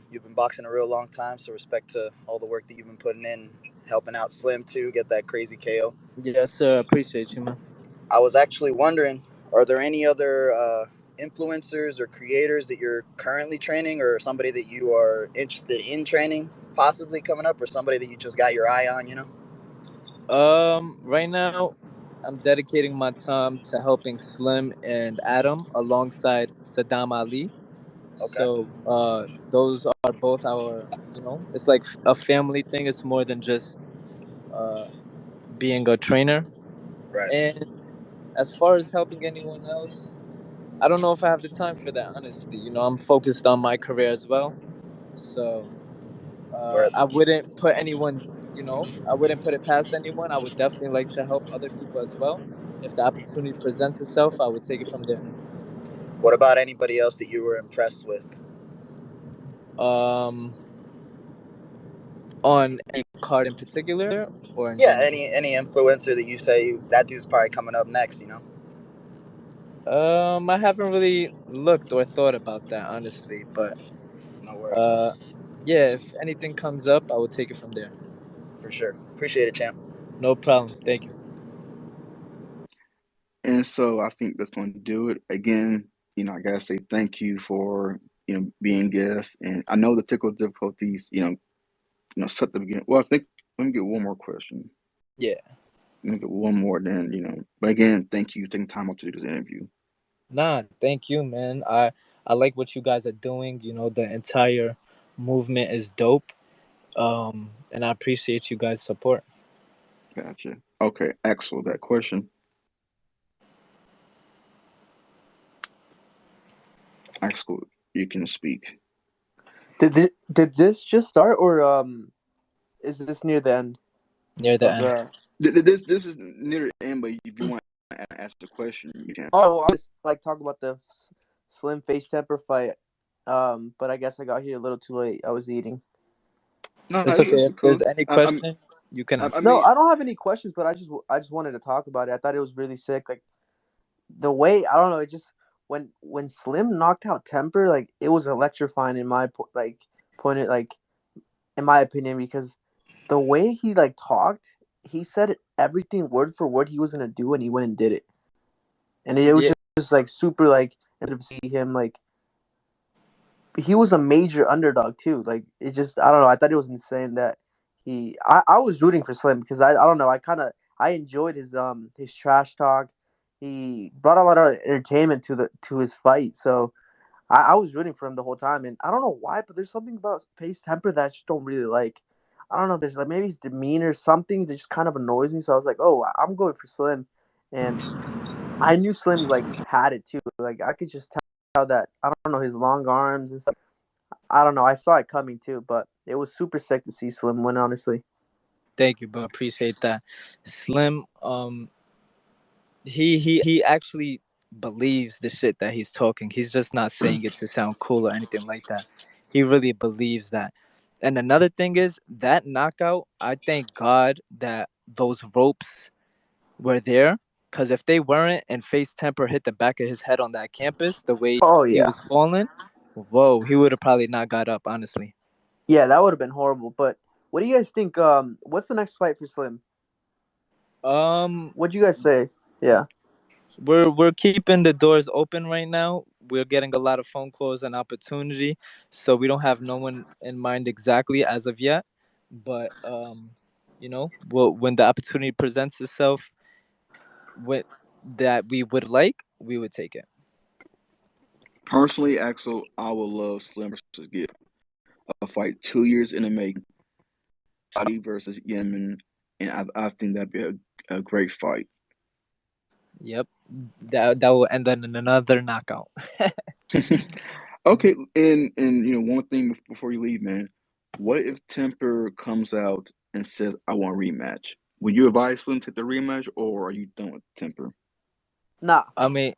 you've been boxing a real long time, so respect to all the work that you've been putting in, helping out Slim too, get that crazy KO. Yes, sir. Appreciate you, man. I was actually wondering, are there any other influencers or creators that you're currently training, or somebody that you are interested in training, possibly coming up, or somebody that you just got your eye on? Right now, I'm dedicating my time to helping Slim and Adam alongside Saddam Ali. Okay, So, those are both our, it's like a family thing. It's more than just uh being a trainer. right. And as far as helping anyone else, I don't know if I have the time for that. Honestly, I'm focused on my career as well. So, Where I wouldn't put anyone, I wouldn't put it past anyone. I would definitely like to help other people as well. If the opportunity presents itself, I would take it from there. What about anybody else that you were impressed with? Um, on any card in particular or in Yeah, general? any influencer that you say that dude's probably coming up next. I haven't really looked or thought about that honestly, but No worries, uh, yeah, if anything comes up, I will take it from there. for sure. Appreciate it, champ. No problem. Thank you. And so I think that's going to do it. Again, I gotta say thank you for being guest. And I know the technical difficulties, set the beginning. Well, I think let me get one more question. Yeah. Let me get one more. Then But again, thank you taking time out to do this interview. Nah, thank you, man. I like what you guys are doing. The entire movement is dope. And I appreciate you guys' support. Gotcha. Okay, Axel, that question. Axel, you can speak. Did this just start, or is this near the end Near the of end. the? This is near the end, but if you want to ask the question, you can. Oh, well, I was like talking about the Slim Face Temper fight. But I guess I got here a little too late. I was eating. No, It's okay. it's If cool. there's any I, I'm, question, you can I ask. No, mean, I don't have any questions, but I just wanted to talk about it. I thought it was really sick. Like the way, I don't know, it just when Slim knocked out Temper, like it was electrifying in my point of, like in my opinion, because the way he like talked, he said everything word for word he was gonna do, and he went and did it. And it was Yeah, just like super like, and to see him like he was a major underdog too. Like it just, I don't know. I thought it was insane that I was rooting for Slim because I don't know. I enjoyed his trash talk. He brought a lot of entertainment to his fight. So I was rooting for him the whole time. And I don't know why, but there's something about Pace Temper that I just don't really like. I don't know. There's like maybe his demeanor, something that just kind of annoys me. So I was like, oh, I'm going for Slim. And I knew Slim like had it too. Like I could just tell that, I don't know, his long arms and stuff. I don't know. I saw it coming too, but it was super sick to see Slim win. Honestly, thank you, bro. Appreciate that. Slim, he actually believes the shit that he's talking. He's just not saying it to sound cool or anything like that. He really believes that. And another thing is that knockout. I thank God that those ropes were there, because if they weren't and Face Temper hit the back of his head on that campus the way oh he yeah, was falling, whoa, he would have probably not got up. Honestly, yeah, that would have been horrible. But what do you guys think? What's the next fight for Slim? um, What'd you guys say? Yeah, we're keeping the doors open right now. We're getting a lot of phone calls and opportunity, so we don't have no one in mind exactly as of yet. But when the opportunity presents itself, with that we would like, we would take it. personally, Axel, I would love Slim to get a fight 2 years in the making, Saudi versus Yemen, and I think that'd be a great fight. Yep, that will end in another knockout. Okay, and one thing before you leave, man, what if Temper comes out and says I want a rematch? Would you advise Slim to take the rematch, or are you done with Temper? nah, I mean,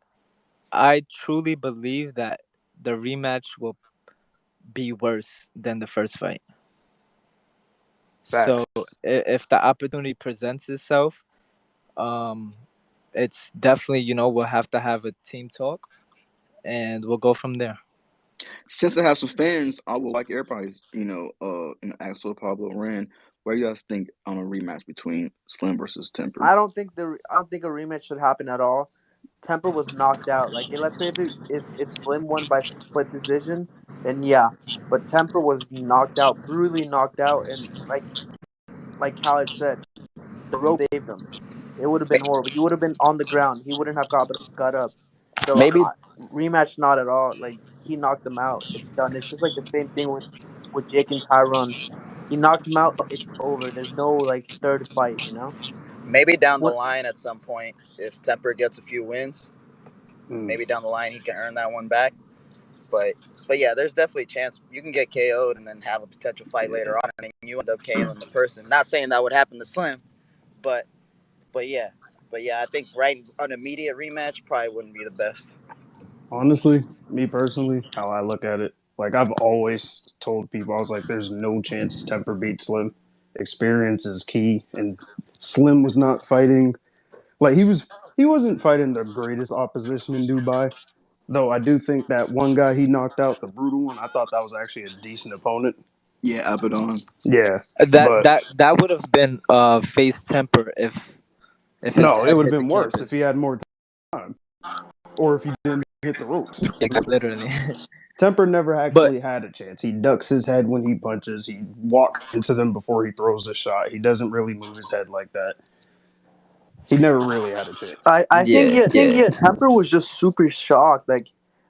I truly believe that the rematch will be worse than the first fight. So facts. if the opportunity presents itself, um, it's definitely we'll have to have a team talk. and we'll go from there. Since I have some fans, I would like everybody's, Axel Pablo Ren. What do you guys think on a rematch between Slim versus Temper? I don't think a rematch should happen at all. Temper was knocked out. Like, let's say if Slim won by split decision, then yeah. But Temper was knocked out, brutally knocked out, and like Khaled said, the rope saved him. It would have been May- horrible. He would have been on the ground. He wouldn't have got up. So Maybe rematch, not at all. Like, he knocked him out. It's done. It's just like the same thing with Jake and Tyrone. He knocked him out. It's over. There's no like third fight. You know maybe down the what? line at some point, if Temper gets a few wins, Mm. maybe down the line he can earn that one back. But but yeah, there's definitely a chance you can get KO'd and then have a potential fight Yeah. later on, and you end up KOing the person. Not saying that would happen to Slim, but but yeah, but yeah, I think right an immediate rematch probably wouldn't be the best. Honestly, me personally, how I look at it, like I've always told people, I was like, there's no chance Temper beats Slim. Experience is key, and Slim was not fighting like he wasn't fighting the greatest opposition in Dubai. Though I do think that one guy he knocked out, the brutal one, I thought that was actually a decent opponent. Yeah, Abaddon. Yeah, That but that that would have been Faze Temper if his no, it head would have hit the been worse if he canvas. had more time or if he didn't hit the ropes. Exactly, literally. Temper never But actually had a chance. He ducks his head when he punches. He walks into them before he throws a shot. He doesn't really move his head like that. He never really had a chance. I think yeah, yeah, yeah, Temper was just super shocked. Like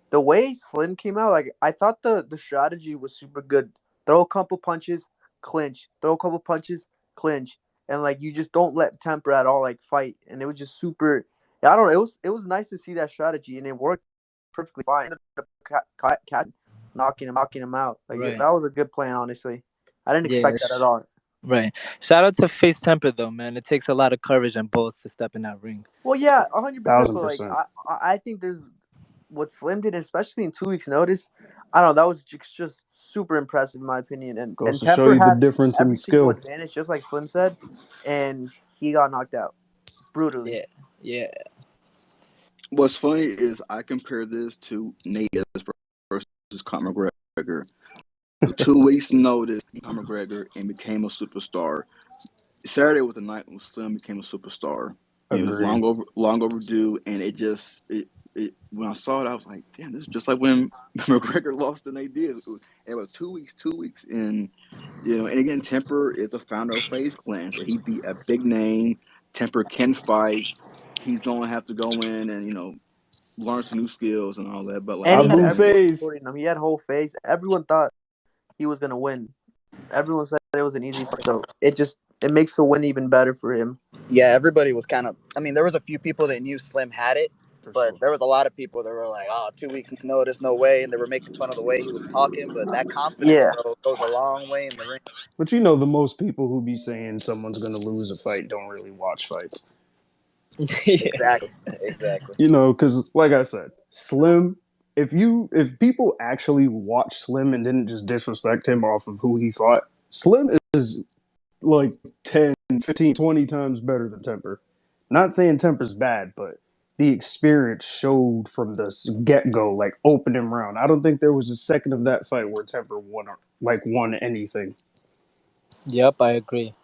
the way Slim came out, like I thought the strategy was super good. Throw a couple punches, clinch. Throw a couple punches, clinch, and like you just don't let Temper at all like fight. And it was just super. Yeah, I don't know. It was nice to see that strategy, and it worked perfectly fine. Ended up knocking him out. Like right. that was a good plan, honestly. I didn't expect that at Yes, all. right. Shout out to Face Temper though, man. It takes a lot of courage and balls to step in that ring. Well, yeah, 100%. Thousand But like, percent. I think there's what Slim did, especially in 2 weeks' notice. I don't know. That was just super impressive in my opinion. And Goes to show Temper you the had difference in every single skill. advantage, just like Slim said, and he got knocked out brutally. Yeah, yeah. What's funny is I compare this to Nate versus Conor McGregor. 2 weeks notice, Conor McGregor and became a superstar. Saturday was the night when Slim became a superstar. It was Agreed. long overdue, and it when I saw it, I was like, damn, this is just like when McGregor lost to Nate Diaz. It was 2 weeks, and and again, Temper is a founder of FaZe Clan, so he beat a big name. Temper can fight. He's gonna have to go in and learn some new skills and all that. But And like, he had Abu everyone Face. supporting him. He had whole face. Everyone thought he was gonna win. Everyone said it was an easy fight. So it makes the win even better for him. Yeah, everybody was kind of. I mean, there was a few people that knew Slim had it, For but sure. there was a lot of people that were like, "Oh, 2 weeks notice, no way," and they were making fun of the way he was talking. But that confidence, Yeah. bro, goes a long way in the ring. But the most people who be saying someone's gonna lose a fight don't really watch fights. Yeah. Exactly, exactly. Because like I said, Slim. If people actually watch Slim and didn't just disrespect him off of who he fought, Slim is like 10, 15, 20 times better than Temper. Not saying Temper's bad, but the experience showed from the get go, like opening round. I don't think there was a second of that fight where Temper won anything. Yep, I agree.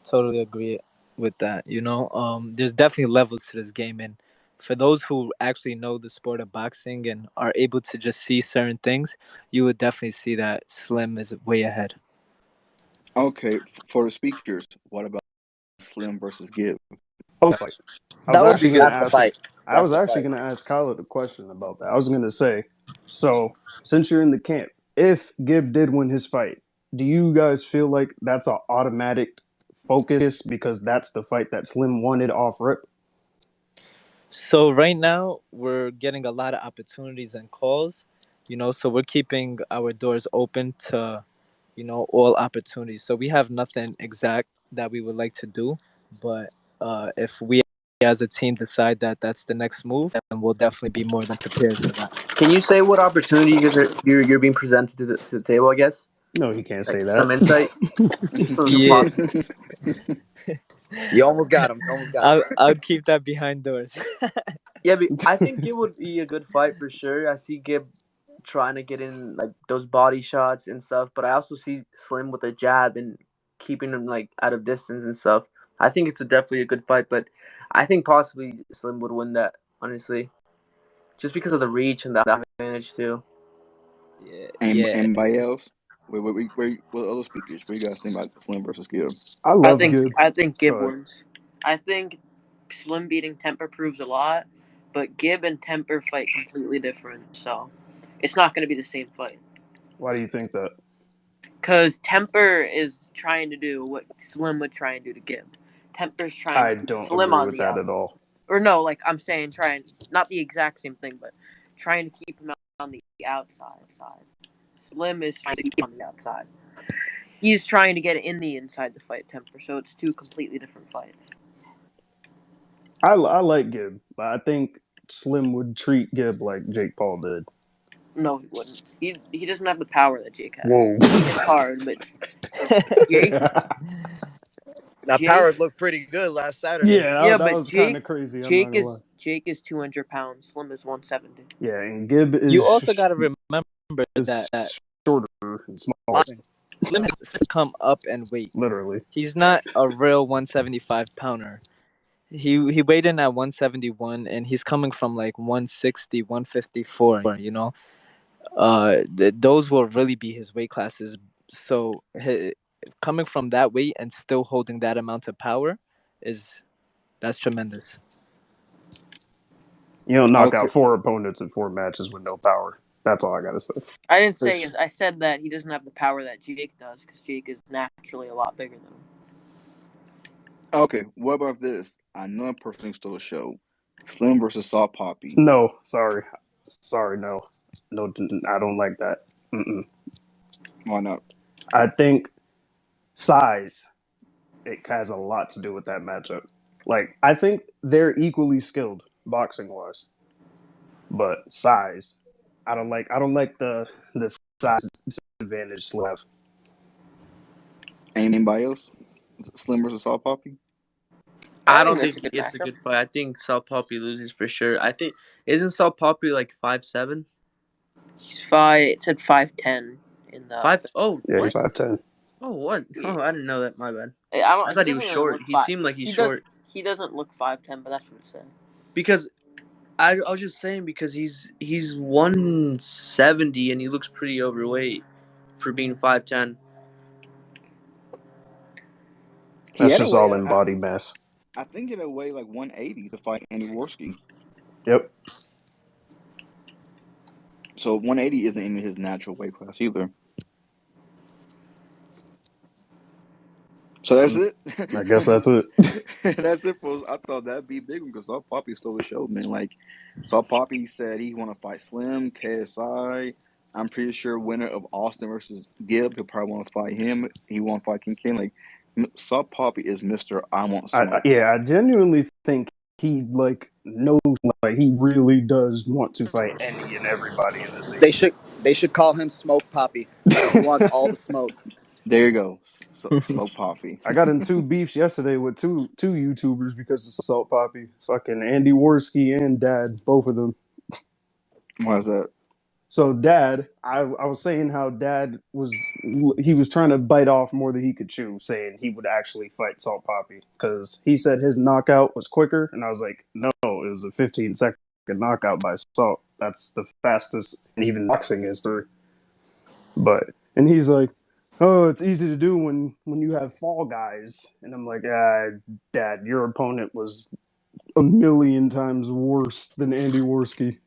Totally agree with that. There's definitely levels to this game, and for those who actually know the sport of boxing and are able to just see certain things, you would definitely see that Slim is way ahead. okay, for the speakers, what about Slim versus Gibb? Oh, fight. I was That would be actually gonna good. That's the ask. fight. I That's was the actually fight. gonna ask Khaled a question about that. I was gonna say, so since you're in the camp, if Gibb did win his fight, do you guys feel like that's an automatic focus because that's the fight that Slim wanted off rip? So right now we're getting a lot of opportunities and calls, so we're keeping our doors open to, all opportunities. So we have nothing exact that we would like to do, but if we as a team decide that that's the next move, then we'll definitely be more than prepared for that. Can you say what opportunity you're being presented to the table? I guess No, he can't say like that. some insight, some Yeah, pos- You almost got him. You almost got him. I'll keep that behind doors. Yeah, but I think it would be a good fight for sure. I see Gib trying to get in like those body shots and stuff, but I also see Slim with a jab and keeping him like out of distance and stuff. I think it's definitely a good fight, but I think possibly Slim would win that, honestly, just because of the reach and the advantage too. Yeah, And yeah. anybody else? What other speakers? What do you guys think about Slim versus Gibb? I I love think Gibb. I think Go Gibb ahead. wins. I think Slim beating Temper proves a lot, but Gibb and Temper fight completely different, so it's not going to be the same fight. Why do you think that? Because Temper is trying to do what Slim would try and do to Gibb. Temper's trying to I keep don't Slim agree on with the that at outside. all. Or no, like I'm saying, trying not the exact same thing, but trying to keep him on the outside. Slim is trying to keep him on the outside. He's trying to get in the inside to fight Temper, so it's two completely different fights. I like Gibb, but I think Slim would treat Gibb like Jake Paul did. No, he wouldn't. He doesn't have the power that Jake has. Whoa. Jake is hard, but Jake That Jake power looked pretty good last Saturday. Yeah, yeah, that but was kind of crazy. I'm not gonna lie. Jake is 200 pounds. Slim is 170. Yeah, and Gibb You is also got to remember that shorter and smaller. Slim has come up in weight. Literally. He's not a real 175 pounder. He weighed in at 171, and he's coming from like 160, 154. You know, those will really be his weight classes. So coming from that weight and still holding that amount of power is that's tremendous. You don't knock Okay, out 4 opponents in 4 matches with no power. That's all I gotta say. I didn't For say sure. I said that he doesn't have the power that Jake does because Jake is naturally a lot bigger than him. okay. What about this? I know a person stole a show. Slim versus Salt Poppy. No, sorry, no, no, I don't like that. Mm-mm. Why not? I think size it has a lot to do with that matchup. Like I think they're equally skilled boxing wise, but size, I don't like the size disadvantage Slim. Anybody else? Slim versus Salt Poppy. I I think don't that's think a good it's a matchup. good fight. I think Sal Poppy loses for sure. I think isn't Sal Poppy like 5'7"? He's five. It said 5'10" in the. Five? Oh, Yeah, he's what? 5'10". Oh, what? Yeah. Oh, I didn't know that. My bad. I I don't. He thought he was doesn't even short. look He five. seemed like he's He does. short He doesn't look 5'10", but that's what it said. because I was just saying because he's 170 and he looks pretty overweight for being 5'10". He That's had a just way. all in body mass. I think he had a way like 180 to fight Andy Worski. Yep. So 180 isn't in his natural weight class either. So that's it. I guess that's it. That's it, folks. I thought that'd be big because Salt Poppy stole the show, man. Like Salt Poppy said he want to fight Slim, KSI. I'm pretty sure winner of Austin versus Gibb, he'll probably want to fight him. He want to fight King King. Like Salt Poppy is Mister I want smoke. Yeah, I genuinely think he like knows, like he really does want to fight any and everybody in the They scene. should they should call him Smoke Poppy. He wants all the smoke. There you go, Smoke Poppy. I got in 2 beefs yesterday with two YouTubers because of Salt Poppy. Fucking Andy Worski and Dad, both of them. Why is that? So Dad, I was saying how Dad he was trying to bite off more than he could chew, saying he would actually fight Salt Poppy because he said his knockout was quicker, and I was like, no, it was a 15-second knockout by Salt. That's the fastest in even boxing history. And he's like, oh, it's easy to do when you have fall guys, and I'm like, Dad, your opponent was a million times worse than Andy Worski.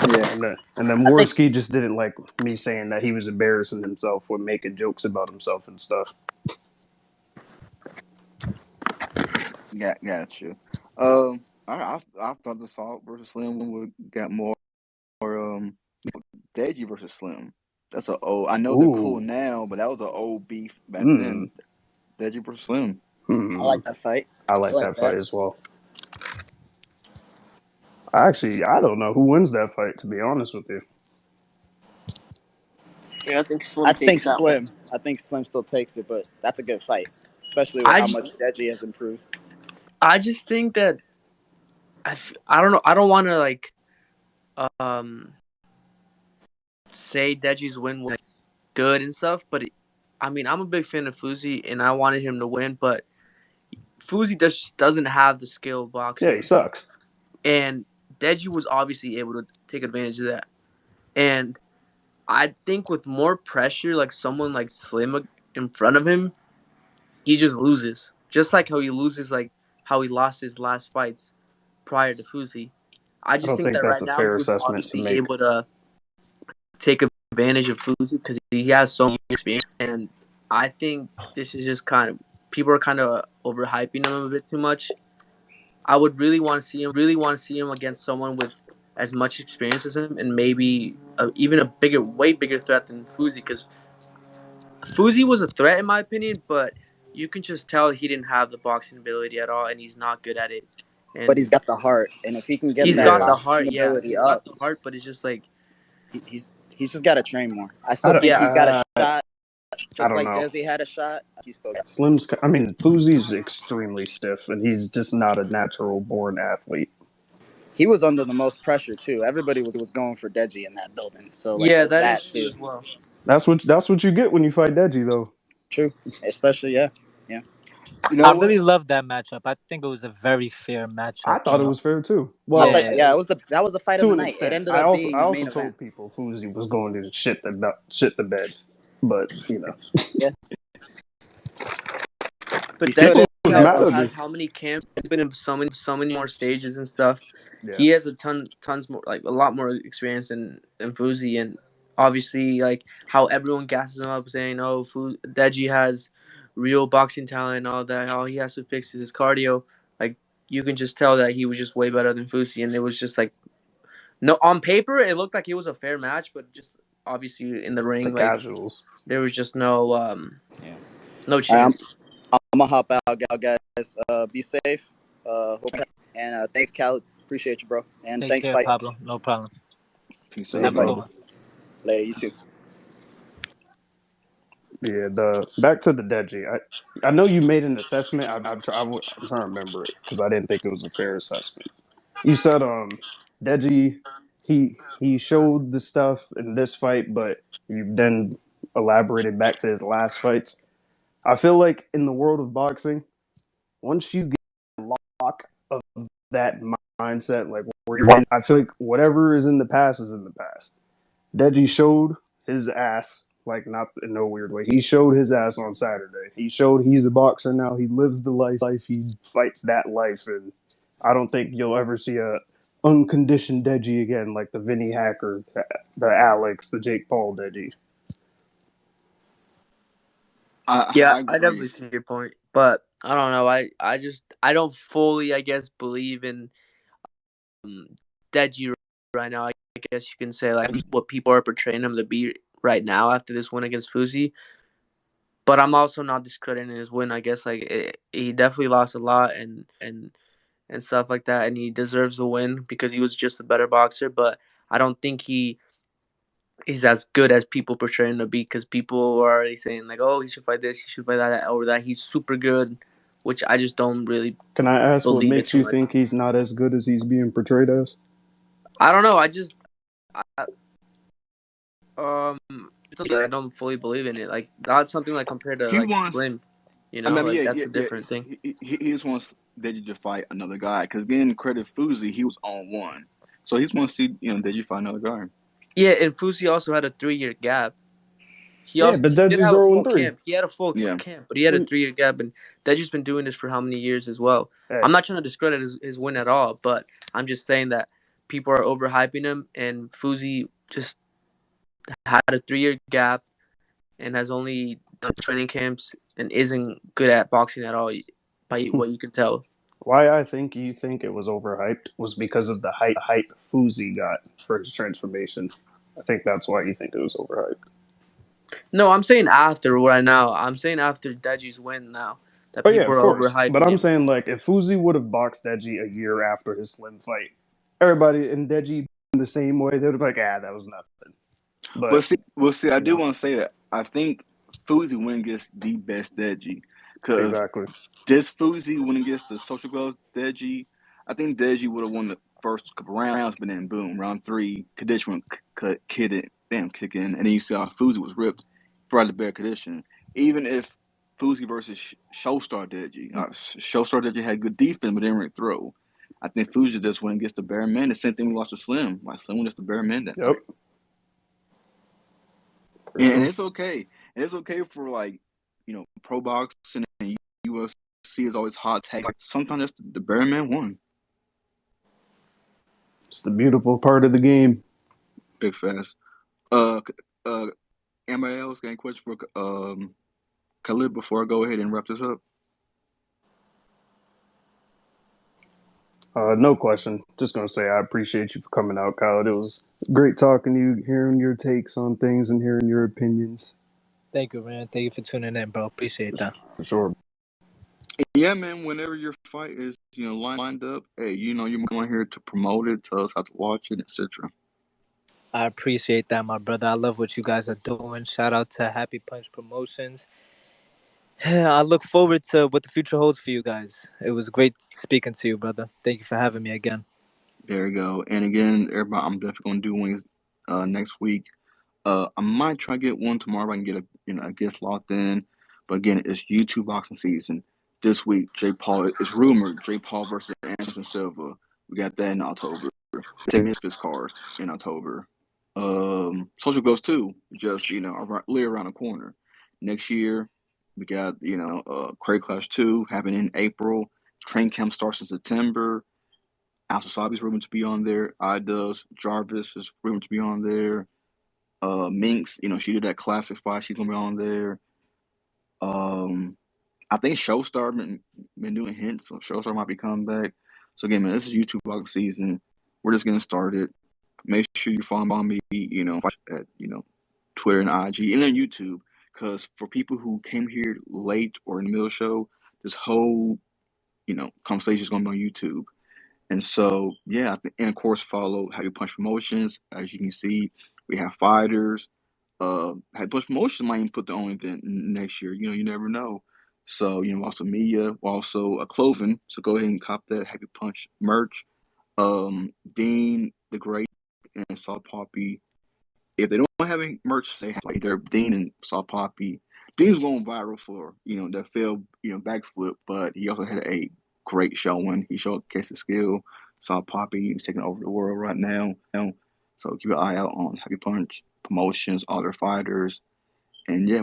Yeah, And then I think Worski just didn't like me saying that he was embarrassing himself or making jokes about himself and stuff. got you. I thought the Salt versus Slim would got more Deji versus Slim. That's a old. I know they're cool Ooh. now, but that was an old beef back Mm. then. Deji versus Slim. I Hmm. like that fight. I I like like that that. fight as well. I don't know who wins that fight, to be honest with you. yeah, I think Slim takes that one. I think Slim still takes it, but that's a good fight, especially with I how just much Deji has improved. I just think that I don't know. I don't want to like um say Deji's win was good and stuff, but I mean I'm a big fan of Fuzi and I wanted him to win, but Fuzi just doesn't have the skill of Yeah, he boxing, sucks. and Deji was obviously able to take advantage of that. And I think with more pressure, like someone like Slim in front of him, he just loses. Just like how he loses, like how he lost his last fights prior to Fuzi. I I just don't think think that that's right a now fair he was assessment to obviously make. able to take advantage of Fuzi because he has so much experience, and I think this is just kind of people are kind of overhyping him a bit too much. I would really want to see him against someone with as much experience as him, and maybe even a bigger, way bigger threat than Fuzi. Because Fuzi was a threat in my opinion, but you can just tell he didn't have the boxing ability at all, and he's not good at it. But he's And got the heart, and if he can get he's that got Yeah, the boxing heart, yeah, ability he's got up, the heart, but it's just like, he's just got to train more. I I still don't, think yeah, he's got a shot, I just don't like know. Desi had a shot. He's still got. Slim's. I mean, Fuzi's extremely stiff, and he's just not a natural born athlete. He was under the most pressure too. Everybody was going for Deji in that building, so like yeah, there's that that is true too. as well. That's what you get when you fight Deji, though. True, especially yeah. You I know what? really loved that matchup. I think it was a very fair I matchup. You thought it know. was fair too. I Well, thought Yeah. yeah, that was the fight of to the an night. It extent. ended I up also I being the also main event. told people Fuzi was going to shit the bed, but Yeah, he But still people Deji did was have mad also at has me. how many camps? He's been in so many more stages and stuff. Yeah, He has tons more, like a lot more experience than Fuzi, and obviously like how everyone gasses him up saying, "Oh, Deji has real boxing talent and all that. All he has to fix is his cardio." Like you can just tell that he was just way better than Fuzi, and it was just like no on paper it looked like it was a fair match, but just obviously in the to ring like casuals. there was just no yeah. no All right, chance. I'm gonna hop out, guys. Be safe. Hope and thanks, Khaled. Appreciate you, bro. And Take thanks, care, fight. Pablo. No problem. Peace See you, out, Have a good brother. brother. one. Later, you too. Yeah, the back to the Deji. I know you made an assessment. I'm trying to remember it because I didn't think it was a fair assessment. You said Deji he showed the stuff in this fight, but you then elaborated back to his last fights. I feel like in the world of boxing, once you get a lock of that mindset, like where you're, I feel like whatever is in the past is in the past. Deji showed his ass, like not in no weird way. He showed his ass on Saturday. He showed he's a boxer now. He lives the life. He fights that life, and I don't think you'll ever see a unconditioned Deji again, like the Vinny Hacker, the Alex, the Jake Paul Deji. Yeah, I I agree. definitely see your point, but I don't know. I just I don't fully, I guess, believe in um, Deji right now. I guess you can say like what people are portraying him to be right now after this win against Fuzi. But I'm also not discrediting his win. I guess like he definitely lost a lot and stuff like that, and he deserves a win because he was just a better boxer. But I don't think he's as good as people portray him to be because people are already saying like, oh, he should fight this, he should fight that, or that he's super good, which I just don't really Can I ask what believe it makes too you much. think he's not as good as he's being portrayed as? I don't know. I, um, I don't fully believe in it. Like that's something like compared to He like wants. Slim, I mean, like yeah, that's yeah, a yeah. different thing. He just wants Deji to fight another guy. Because getting credit Fuzi, he was on one, so he just wants to see Deji fight another guy. Yeah, and Fusi also had a 3 year gap. Yeah, but He did Deji's have a 0 full and 3. camp. He had a full Yeah. camp, but he had a What? 3 year gap, and Deji's been doing this for how many years as well. Hey, I'm not trying to discredit his win at all, but I'm just saying that people are overhyping him, and Fuzi just had a 3 year gap and has only done training camps and isn't good at boxing at all, by what you can tell. why I think you think it was overhyped was because of the hype Fuzi got for his transformation. I think that's why you think it was overhyped. No, I'm saying after right now. I'm saying after Deji's win now that Oh yeah, people of are course. But overhyping I'm him. saying like if Fuzi would have boxed Deji a year after his Slim fight, everybody in Deji in the same way they'd be like, that was nothing. But Well, see, I you do know, want to say that I think Fuzi win gets the best Deji because exactly. This Fuzi went against the Social Gloves, Deji. I think Deji would have won the first couple rounds, but then boom, round three, Kaddish went kick it, bam, kick in, and then you saw Fuzi was ripped for the bear condition. Even if Fuzi versus Showstar Deji, Showstar Deji had good defense, but didn't really throw. I think Fuzi just went against the bare men. The same thing we lost to Slim. Like Slim went against the bare men that Yep. night, For and real. it's okay. And it's okay for like pro boxing and UFC is always hot take. Like, sometimes that's the bare man won. It's the beautiful part of the game. Big fast. Uh, uh, anybody else got any questions for Khalid before I go ahead and wrap this up? No question. Just gonna say I appreciate you for coming out, Kyle. It was great talking to you, hearing your takes on things and hearing your opinions. Thank you, man. Thank you for tuning in, bro. Appreciate that. For sure. Yeah, man. Whenever your fight is lined up, hey, you're going here to promote it, tell us how to watch it, etc. I appreciate that, my brother. I love what you guys are doing. Shout out to Happy Punch Promotions. I look forward to what the future holds for you guys. It was great speaking to you, brother. Thank you for having me again. There you go. And again, everybody, I'm definitely gonna do wings next week. I might try to get one tomorrow if I can get a guest locked in. But again, it's YouTube boxing season this week. Jake Paul it's rumored Jake Paul versus Anderson Silva. We got that in October. Same Memphis card in October. Social Ghost 2, just literally around the corner. Next year, we got Craig Clash 2 happening in April. Train camp starts in September. Al Sabi's rumored to be on there. iDoes Jarvis is rumored to be on there. Minx, she did that classic fight. She's gonna be on there. Um, I think Showstar been doing hints, so Showstar might be coming back. So again, man, this is YouTube boxing season. We're just getting started. Make sure you follow me, at Twitter and IG, and then YouTube, because for people who came here late or in the middle of the show, this whole conversation is gonna be on YouTube. And so, yeah, and of course, follow Happy Punch Promotions. As you can see, we have fighters. Happy Punch Promotions might even put the own event next year. You never know. So, also media, also a clothing. So go ahead and cop that Happy Punch merch. Dean the Great and Saw Poppy. If they don't have any merch, say like they're Dean and Saw Poppy. Dean's going viral for that failed backflip, but he also had a great showing. He showcased his skill. Saw Poppy is taking over the world right now. So keep an eye out on Happy Punch Promotions, all their fighters, and yeah,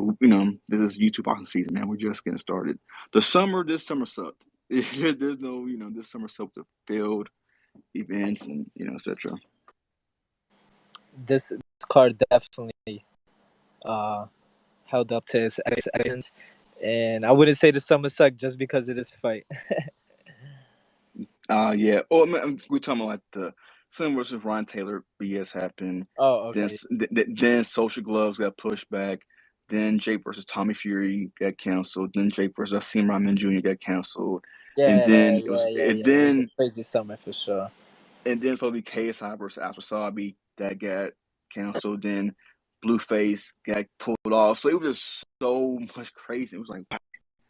this is YouTube boxing season, man. We're just getting started. This summer sucked. There's no, this summer sucked the field events and etc. This card definitely uh, held up to its expectations, and I wouldn't say the summer sucked just because of this fight. Yeah. Oh, man, we're talking about like the Slim versus Ron Taylor BS happened. Oh, Then okay. then Social Gloves got pushed back. Then Jake versus Tommy Fury got canceled. Then Jake versus Asim Rahman Jr. got canceled. And Yeah, then yeah, yeah, and yeah. It was a then crazy summer for sure. probably KSI versus Aswasabi that got canceled. Then Blueface got pulled off. So it was just so much crazy. It was like,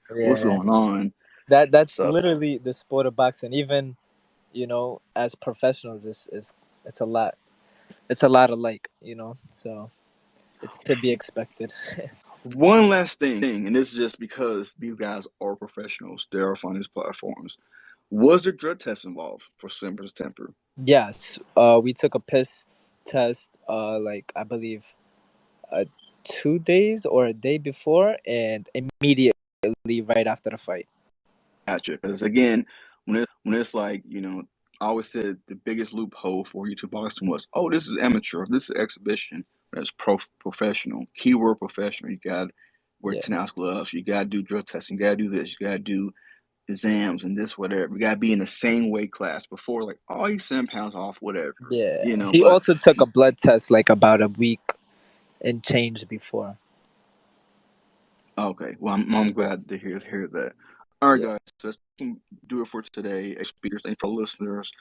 what's Yeah, going on? that's So literally the sport of boxing. Even as professionals, it's a lot. It's a lot alike. So it's to be expected. one last thing, and this is just because these guys are professionals, they are on these platforms. Was there drug test involved for Slim versus Temper? Yes, we took a piss test. Like I believe, 2 days or a day before, and immediately right after the fight. Gotcha. Because again, when it's like I always said the biggest loophole for YouTube boxing was, oh, this is amateur, this is exhibition. That's professional. Keyword professional. You got to wear Yeah, 10-ounce gloves. You got to do drug testing. You got to do this. You got to do exams and this, whatever. You got to be in the same weight class before, like, oh, he's 7 pounds off, whatever. yeah. He But also took a blood test like about a week and change before. okay, well, I'm glad to hear that. All right, Yeah. guys, so let's do it for today. Speakers, thank you for listeners.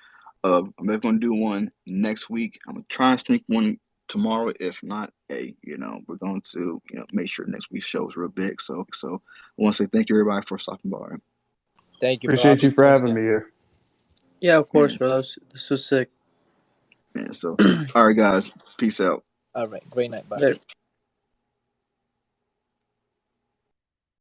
I'm definitely gonna do one next week. I'm gonna try and sneak one tomorrow. If not, hey, we're going to make sure next week's show is real big. So I want to say thank you everybody for stopping by. Thank you, bro. I'll Appreciate be you for tuning having in. me here. Yeah, of course, Yeah, bro. so This was sick. yeah, so all right, guys, peace out. All right. Great night. Bye. Later.